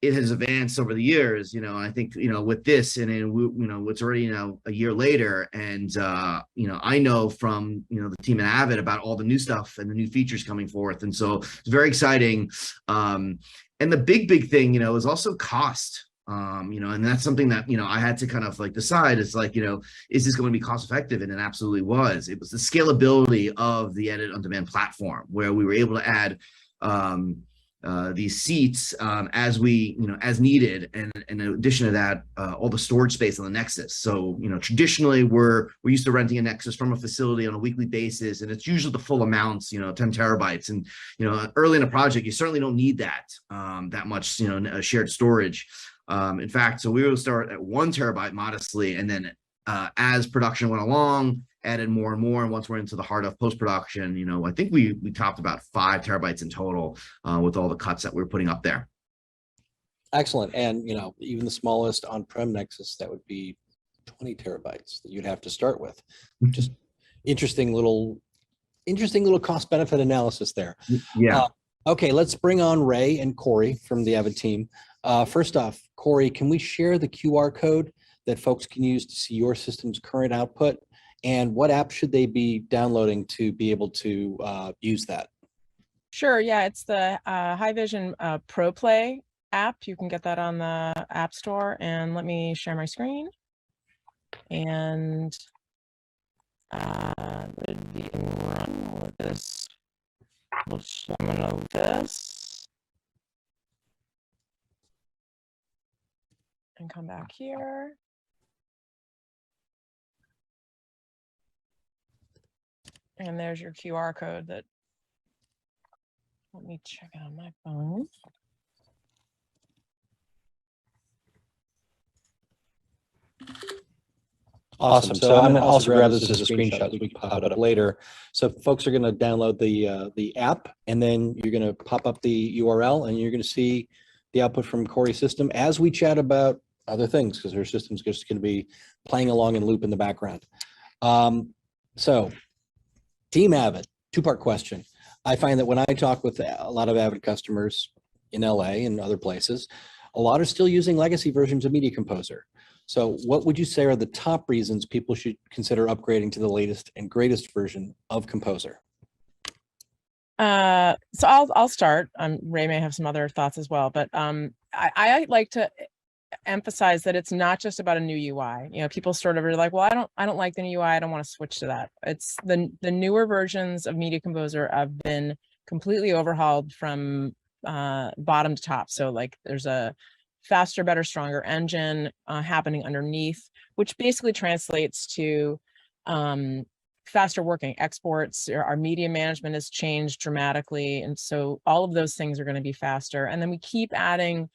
it has advanced over the years, and I think, with this and it's already, a year later. And, I know from, the team at Avid about all the new stuff and the new features coming forth. And so it's very exciting. And the big thing, is also cost. And that's something that, I had to kind of like decide is like, is this going to be cost effective? And it absolutely was. It was the scalability of the Edit on Demand platform where we were able to add, these seats as we as needed, and in addition to that all the storage space on the Nexus. So traditionally we're used to renting a Nexus from a facility on a weekly basis, and it's usually the full amounts 10 terabytes, and early in a project you certainly don't need that much shared storage. In fact, so we will start at 1 terabyte modestly, and then as production went along, added more and more. And once we're into the heart of post-production, I think we topped about 5 terabytes in total with all the cuts that we're putting up there. Excellent. And, even the smallest on-prem Nexus, that would be 20 terabytes that you'd have to start with. Just interesting little cost benefit analysis there. Yeah. Okay, let's bring on Ray and Corey from the Avid team. First off, Corey, can we share the QR code that folks can use to see your system's current output? And what app should they be downloading to be able to use that? Sure. Yeah, it's the Haivision ProPlay app. You can get that on the App Store. And let me share my screen. And you can run with this. I'm going to load this. And come back here. And there's your QR code that, let me check it on my phone. Awesome. So I'm going to also grab this as a screenshot so we can pop it up later. So folks are going to download the app, and then you're going to pop up the URL, and you're going to see the output from Corey's system as we chat about other things, because her system's just going to be playing along in loop in the background. So Team Avid, two-part question. I find that when I talk with a lot of Avid customers in LA and other places, a lot are still using legacy versions of Media Composer. So what would you say are the top reasons people should consider upgrading to the latest and greatest version of Composer? So I'll start. Ray may have some other thoughts as well, but I like to emphasize that it's not just about a new UI. People sort of are like, well, I don't like the new UI. I don't want to switch to that. It's the newer versions of Media Composer have been completely overhauled from bottom to top. So like there's a faster, better, stronger engine happening underneath, which basically translates to faster working exports. Our media management has changed dramatically. And so all of those things are going to be faster. And then we keep adding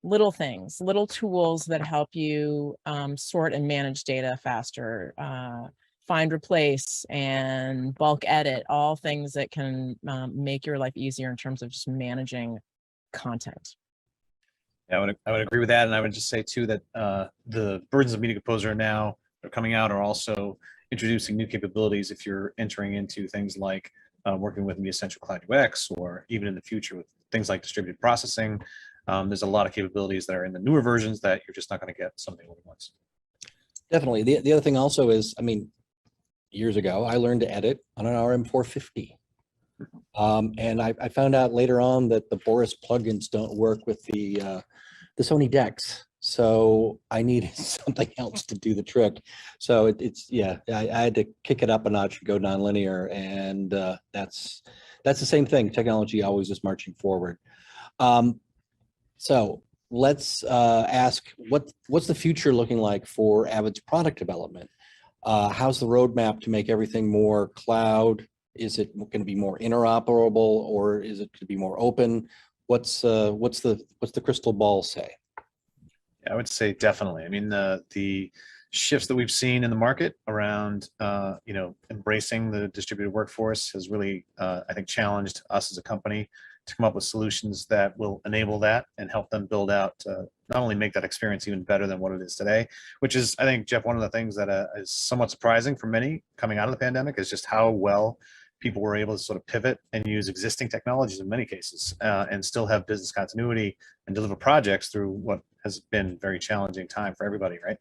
little things, little tools that help you sort and manage data faster, find, replace, and bulk edit, all things that can make your life easier in terms of just managing content. Yeah, I would agree with that. And I would just say too that the versions of Media Composer now that are coming out are also introducing new capabilities if you're entering into things like working with Media Central Cloud UX, or even in the future with things like distributed processing. There's a lot of capabilities that are in the newer versions that you're just not going to get some of the older ones. Definitely. The other thing also is, I mean, years ago, I learned to edit on an RM450. And I found out later on that the Boris plugins don't work with the Sony decks. So I needed something else to do the trick. So I had to kick it up a notch and go nonlinear. And that's the same thing. Technology always is marching forward. So let's ask what's the future looking like for Avid's product development? How's the roadmap to make everything more cloud? Is it going to be more interoperable, or is it going to be more open? What's the crystal ball say? I would say definitely. I mean, the shifts that we've seen in the market around embracing the distributed workforce has really I think challenged us as a company to come up with solutions that will enable that and help them build out not only make that experience even better than what it is today, which is, I think, Jeff, one of the things that is somewhat surprising for many coming out of the pandemic is just how well people were able to sort of pivot and use existing technologies in many cases and still have business continuity and deliver projects through what has been a very challenging time for everybody, right?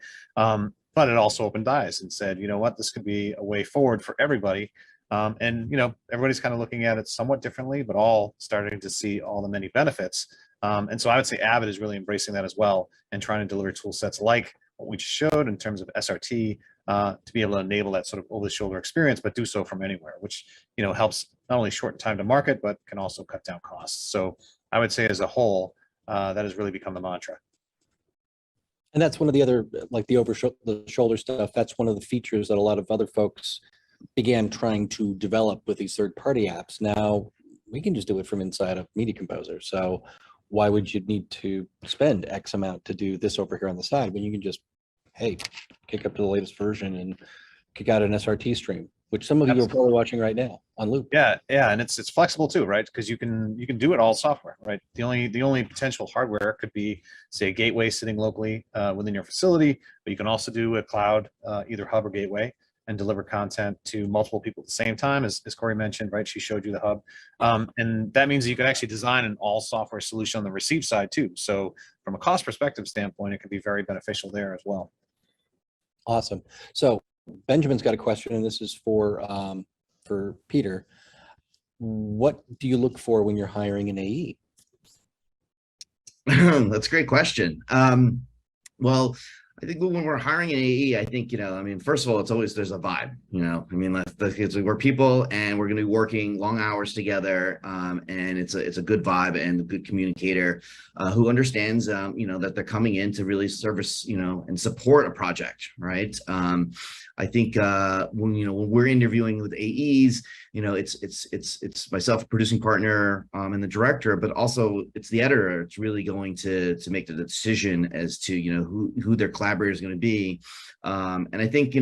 But it also opened eyes and said, you know what, this could be a way forward for everybody. And everybody's kind of looking at it somewhat differently, but all starting to see all the many benefits. And so I would say Avid is really embracing that as well and trying to deliver tool sets like what we just showed in terms of SRT to be able to enable that sort of over-the-shoulder experience, but do so from anywhere, which helps not only shorten time to market, but can also cut down costs. So I would say as a whole, that has really become the mantra. And that's one of the other, like the over-the-shoulder stuff, that's one of the features that a lot of other folks began trying to develop with these third-party apps. Now we can just do it from inside of Media Composer. So why would you need to spend X amount to do this over here on the side when you can just, hey, kick up to the latest version and kick out an SRT stream, which some of you are probably watching right now on loop. Yeah, and it's flexible too, right? Because you can do it all software, right? The only potential hardware could be, say, a gateway sitting locally within your facility, but you can also do a cloud, either hub or gateway, and deliver content to multiple people at the same time, as Corey mentioned, right? She showed you the hub. And that means you can actually design an all software solution on the receive side too. So from a cost perspective standpoint, it could be very beneficial there as well. Awesome. So Benjamin's got a question, and this is for Peter. What do you look for when you're hiring an AE? That's a great question. Well, I think when we're hiring an AE, I think, first of all, it's always, there's a vibe, we're people and we're going to be working long hours together. And it's a good vibe and a good communicator who understands, that they're coming in to really service, and support a project, right? I think when we're interviewing with AEs, it's myself, producing partner, and the director, but also it's the editor. It's really going to make the decision as to who their collaborator is going to be, and I think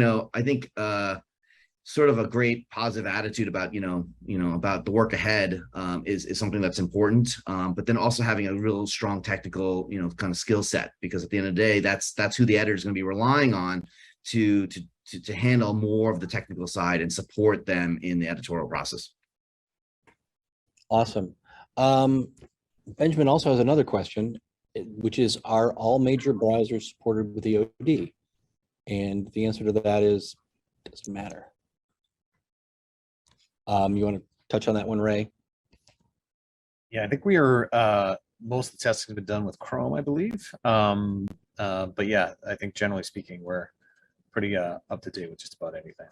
sort of a great positive attitude about about the work ahead is something that's important, but then also having a real strong technical kind of skill set, because at the end of the day, that's who the editor is going to be relying on to handle more of the technical side and support them in the editorial process. Awesome. Benjamin also has another question, which is, are all major browsers supported with EOD? And the answer to that is, it doesn't matter. You want to touch on that one, Ray? Yeah, I think we are, most of the testing has been done with Chrome, I believe. But yeah, I think generally speaking, we're pretty up to date with just about anything.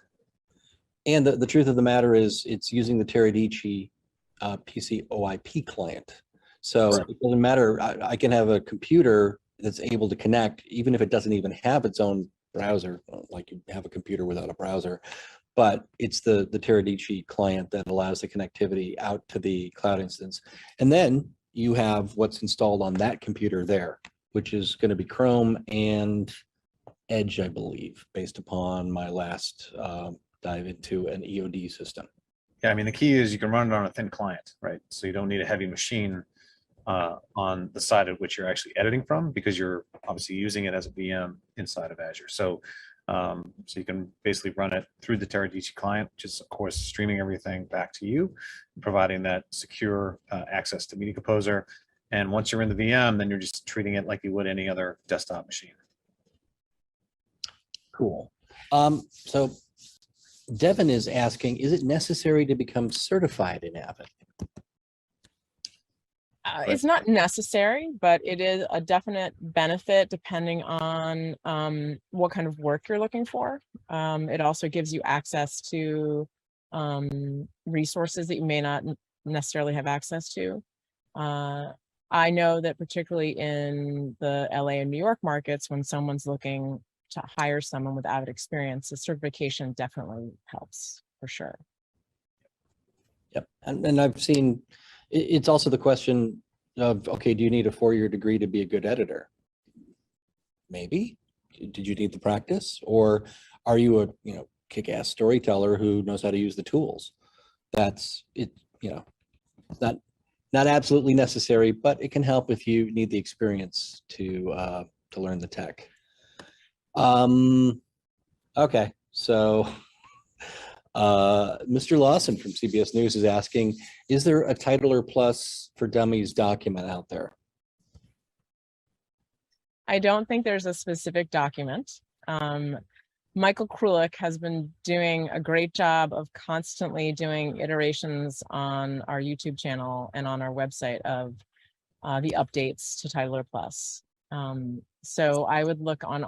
And the truth of the matter is, it's using the Teradici PC OIP client. So it doesn't matter. I can have a computer that's able to connect, even if it doesn't even have its own browser, like you have a computer without a browser, but it's the Teradici client that allows the connectivity out to the cloud instance. And then you have what's installed on that computer there, which is going to be Chrome and Edge, I believe, based upon my last dive into an EOD system. Yeah, I mean, the key is you can run it on a thin client, right? So you don't need a heavy machine on the side of which you're actually editing from, because you're obviously using it as a VM inside of Azure. So you can basically run it through the Teradici client, which is, of course, streaming everything back to you, providing that secure access to Media Composer. And once you're in the VM, then you're just treating it like you would any other desktop machine. Cool. So Devin is asking, is it necessary to become certified in Avid? It's not necessary, but it is a definite benefit depending on what kind of work you're looking for. It also gives you access to resources that you may not necessarily have access to. I know that particularly in the LA and New York markets, when someone's looking to hire someone with Avid experience, the certification definitely helps for sure. Yep. And I've seen, it's also the question of, okay, do you need a 4-year degree to be a good editor? Maybe. Did you need the practice? Or are you a, kick-ass storyteller who knows how to use the tools? That's it, not absolutely necessary, but it can help if you need the experience to learn the tech. Okay, so Mr. Lawson from CBS News is asking, is there a Titler Plus for Dummies document out there? I don't think there's a specific document. Michael Krulik has been doing a great job of constantly doing iterations on our YouTube channel and on our website of the updates to Titler Plus. So I would look on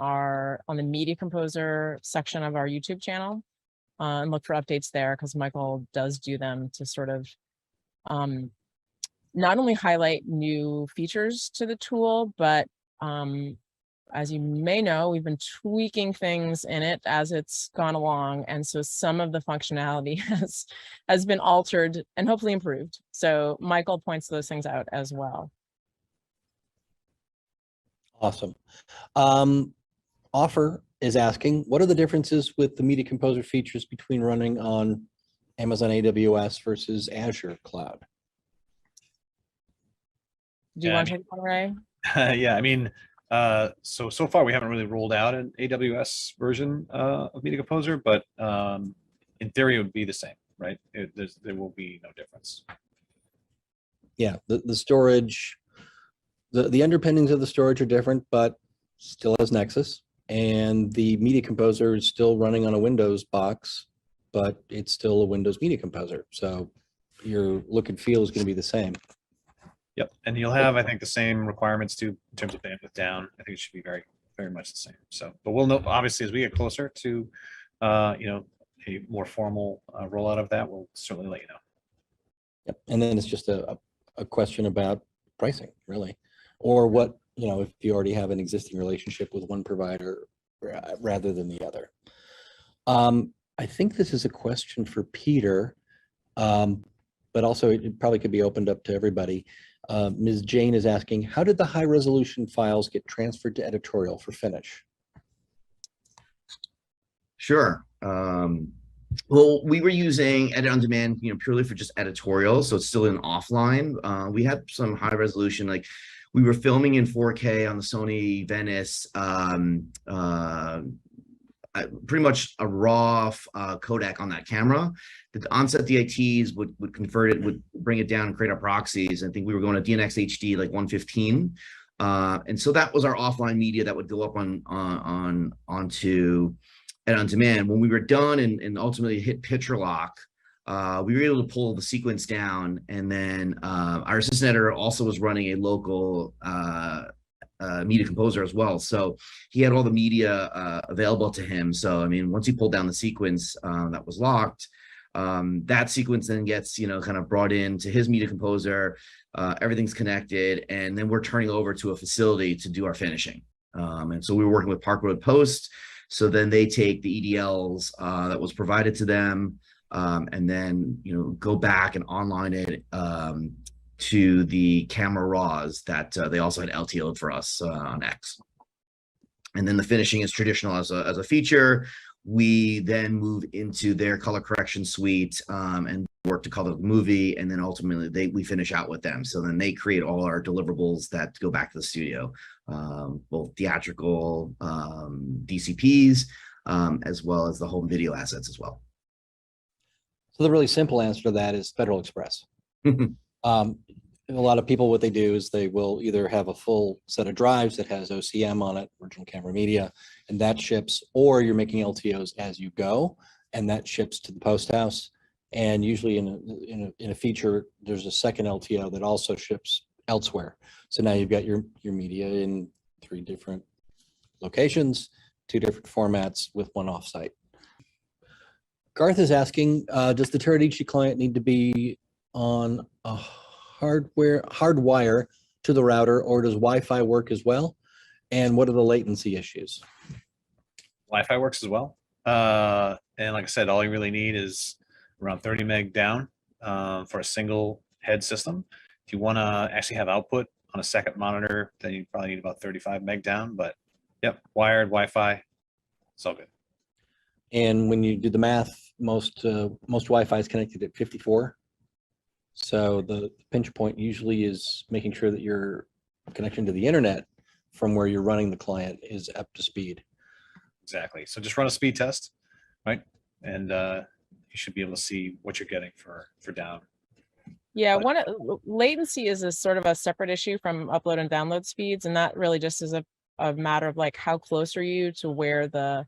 the Media Composer section of our YouTube channel and look for updates there, because Michael does do them to sort of not only highlight new features to the tool, but as you may know, we've been tweaking things in it as it's gone along. And so some of the functionality has been altered and hopefully improved. So Michael points those things out as well. Awesome. Offer is asking, what are the differences with the Media Composer features between running on Amazon AWS versus Azure Cloud? Do you want to take that, Ray? Yeah, I mean, so far we haven't really rolled out an AWS version of Media Composer, but in theory it would be the same, right? There will be no difference. Yeah, the storage, the underpinnings of the storage are different, but still has Nexus. And the Media Composer is still running on a Windows box, but it's still a Windows Media Composer. So your look and feel is going to be the same. Yep, and you'll have, I think, the same requirements too in terms of bandwidth down. I think it should be very, very much the same. So, but we'll know obviously as we get closer to, a more formal rollout of that, we'll certainly let you know. Yep, and then it's just a question about pricing, really, or what, if you already have an existing relationship with one provider rather than the other. I think this is a question for Peter, but also it probably could be opened up to everybody. Ms. Jane is asking, how did the high resolution files get transferred to editorial for finish? Sure. Well, we were using Edit on Demand, purely for just editorial, so it's still in offline. We had some high resolution, like we were filming in 4K on the Sony Venice, pretty much a raw codec on that camera. The onset DITs would convert it, would bring it down and create our proxies. I think we were going to DNX HD like 115. And so that was our offline media that would go up onto Edit on Demand. When we were done and ultimately hit picture lock, we were able to pull the sequence down. And then our assistant editor also was running a local Media Composer as well. So he had all the media available to him. So, I mean, once he pulled down the sequence that was locked, that sequence then gets, kind of brought into his Media Composer, everything's connected, and then we're turning over to a facility to do our finishing. And so we were working with Park Road Post. So then they take the EDLs that was provided to them, and then, go back and online it to the camera raws that they also had LTO'd for us on X. And then the finishing is traditional as a feature. We then move into their color correction suite and work to color the movie, and then ultimately we finish out with them. So then they create all our deliverables that go back to the studio, both theatrical DCPs, as well as the home video assets as well. So the really simple answer to that is Federal Express. a lot of people, what they do is they will either have a full set of drives that has OCM on it, original camera media, and that ships, or you're making LTOs as you go, and that ships to the post house. And usually in a feature, there's a second LTO that also ships elsewhere. So now you've got your media in 3 different locations, 2 different formats with 1 offsite. Garth is asking, does the Teradici client need to be on a hardwire to the router, or does Wi-Fi work as well? And what are the latency issues? Wi-Fi works as well. And like I said, all you really need is around 30 meg down for a single head system. If you want to actually have output on a second monitor, then you probably need about 35 meg down. But yep, wired Wi-Fi, it's all good. And when you do the math, most Wi-Fi is connected at 54. So the pinch point usually is making sure that your connection to the internet from where you're running the client is up to speed. Exactly. So just run a speed test, right? And you should be able to see what you're getting for down. Yeah, latency is a sort of a separate issue from upload and download speeds, and that really just is a matter of like how close are you to where the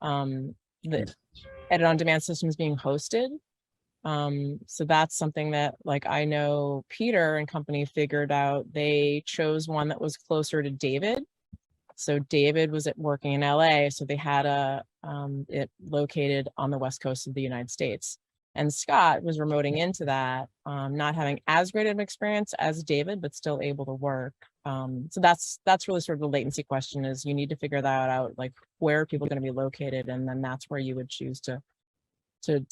edit on demand system is being hosted. So that's something that, like, I know Peter and company figured out. They chose one that was closer to David. So David was working in LA, so they had it located on the West Coast of the United States. And Scott was remoting into that, not having as great of an experience as David, but still able to work. So that's really sort of the latency question, is you need to figure that out, like where are people going to be located, and then that's where you would choose to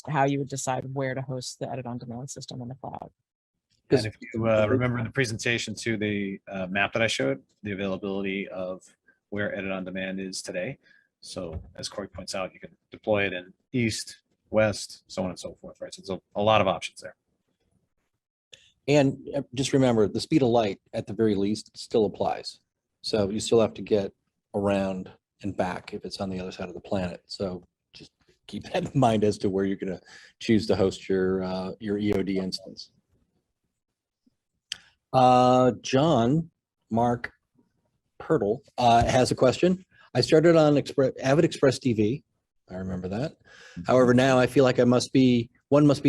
how you would decide where to host the edit on demand system in the cloud. And if you remember in the presentation too, the map that I showed, the availability of where edit on demand is today. So as Corey points out, you can deploy it in east, west, so on and so forth, right? So there's a lot of options there. And just remember, the speed of light at the very least still applies. So you still have to get around and back if it's on the other side of the planet. So just keep that in mind as to where you're going to choose to host your EOD instance. John Mark Pirtle has a question. I started on Avid Express TV. I remember that. However, now I feel like one must be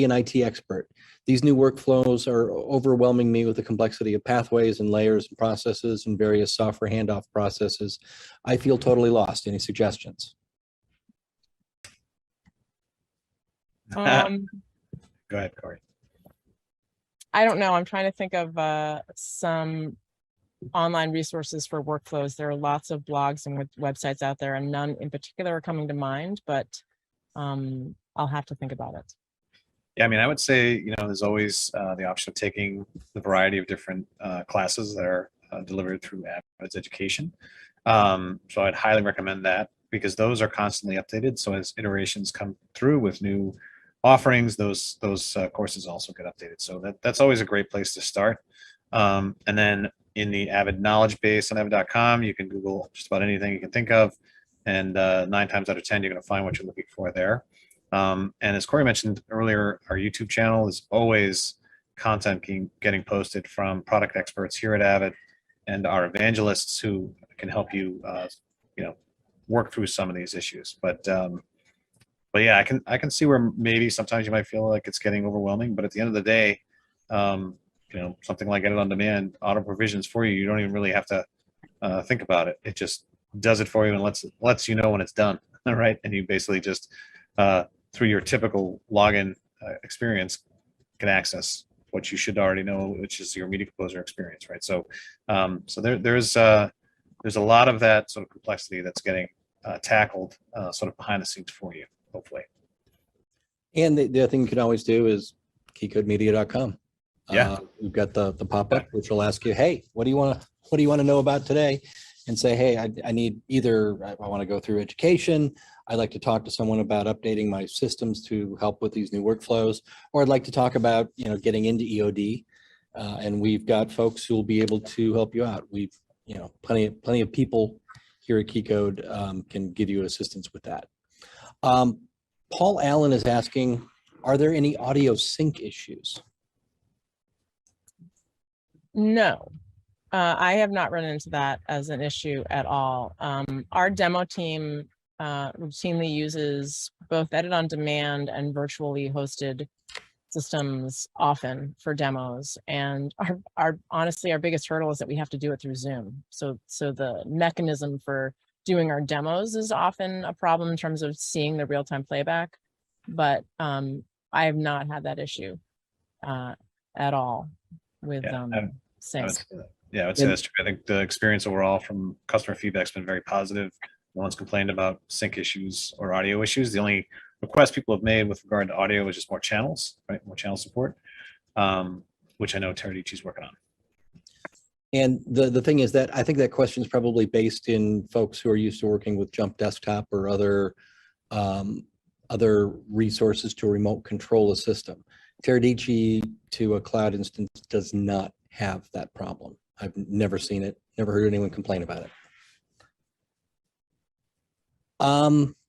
an IT expert. These new workflows are overwhelming me with the complexity of pathways and layers and processes and various software handoff processes. I feel totally lost. Any suggestions? Go ahead, Corey. I don't know. I'm trying to think of some online resources for workflows. There are lots of blogs and websites out there, and none in particular are coming to mind, but I'll have to think about it. Yeah, I mean, I would say, there's always the option of taking the variety of different classes that are delivered through Avid's education. So I'd highly recommend that, because those are constantly updated. So as iterations come through with new offerings, those courses also get updated. So that's always a great place to start. And then in the Avid knowledge base on avid.com, you can Google just about anything you can think of, and 9 times out of 10, you're going to find what you're looking for there. And as Corey mentioned earlier, our YouTube channel is always content getting posted from product experts here at Avid and our evangelists who can help you, work through some of these issues. But yeah, I can see where maybe sometimes you might feel like it's getting overwhelming, but at the end of the day, something like edit on demand auto provisions for you. You don't even really have to think about it. It just does it for you and lets you know when it's done. All right, and you basically just through your typical login experience can access what you should already know, which is your Media Composer experience, right? So there's a lot of that sort of complexity that's getting tackled sort of behind the scenes for you, hopefully. And the other thing you can always do is keycodemedia.com. Yeah, we've got the pop-up, which will ask you, hey, what do you want to know about today? And say, hey, I need either, I want to go through education, I'd like to talk to someone about updating my systems to help with these new workflows, or I'd like to talk about, getting into EOD. And we've got folks who will be able to help you out. We've, plenty of people here at KeyCode can give you assistance with that. Paul Allen is asking, are there any audio sync issues? No, I have not run into that as an issue at all. Our demo team routinely uses both edit on demand and virtually hosted systems often for demos. And our honestly, our biggest hurdle is that we have to do it through Zoom. So the mechanism for doing our demos is often a problem in terms of seeing the real-time playback. But I have not had that issue at all with I would Sync. say that. Yeah, I would say that's true. I think the experience overall from customer feedback has been very positive. No one's complained about sync issues or audio issues. The only request people have made with regard to audio is just more channels, right? More channel support, which I know Teradici's working on. And the thing is that I think that question is probably based in folks who are used to working with Jump Desktop or other resources to remote control a system. Teradici to a cloud instance does not have that problem. I've never seen it, never heard anyone complain about it.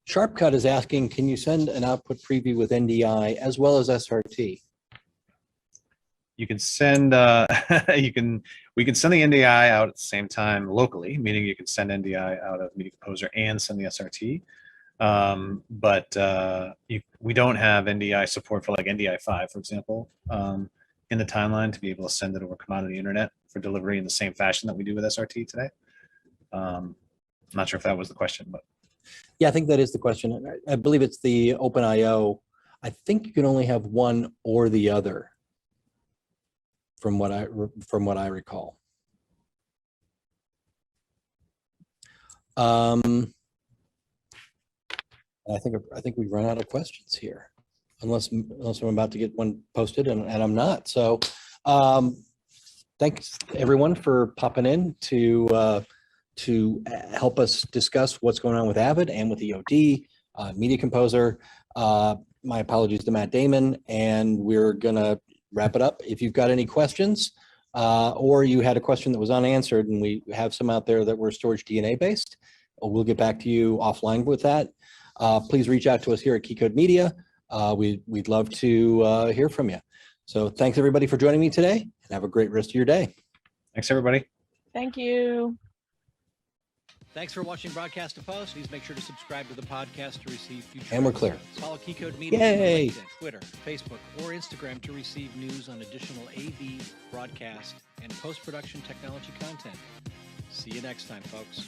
Sharpcut is asking, can you send an output preview with NDI as well as SRT? You can send, we can send the NDI out at the same time locally, meaning you can send NDI out of Media Composer and send the SRT. We don't have NDI support for like NDI5, for example, in the timeline to be able to send it over commodity internet for delivery in the same fashion that we do with SRT today. I'm not sure if that was the question, but. Yeah, I think that is the question. I believe it's the OpenIO. I think you can only have one or the other, from what I recall. I think we've run out of questions here, unless I'm about to get one posted, and I'm not. So, thanks everyone for popping in to help us discuss what's going on with Avid and with EOD, Media Composer. My apologies to Matt Damon, and we're gonna wrap it up. If you've got any questions, or you had a question that was unanswered, and we have some out there that were StorageDNA based, we'll get back to you offline with that. Please reach out to us here at Keycode Media. We'd love to hear from you. So thanks everybody for joining me today, and have a great rest of your day. Thanks everybody. Thank you. Thanks for watching Broadcast to Post. Please make sure to subscribe to the podcast to receive future And we're clear. episodes. Follow Keycode Media Yay. on LinkedIn, Twitter, Facebook, or Instagram to receive news on additional AV, broadcast, and post-production technology content. See you next time, folks.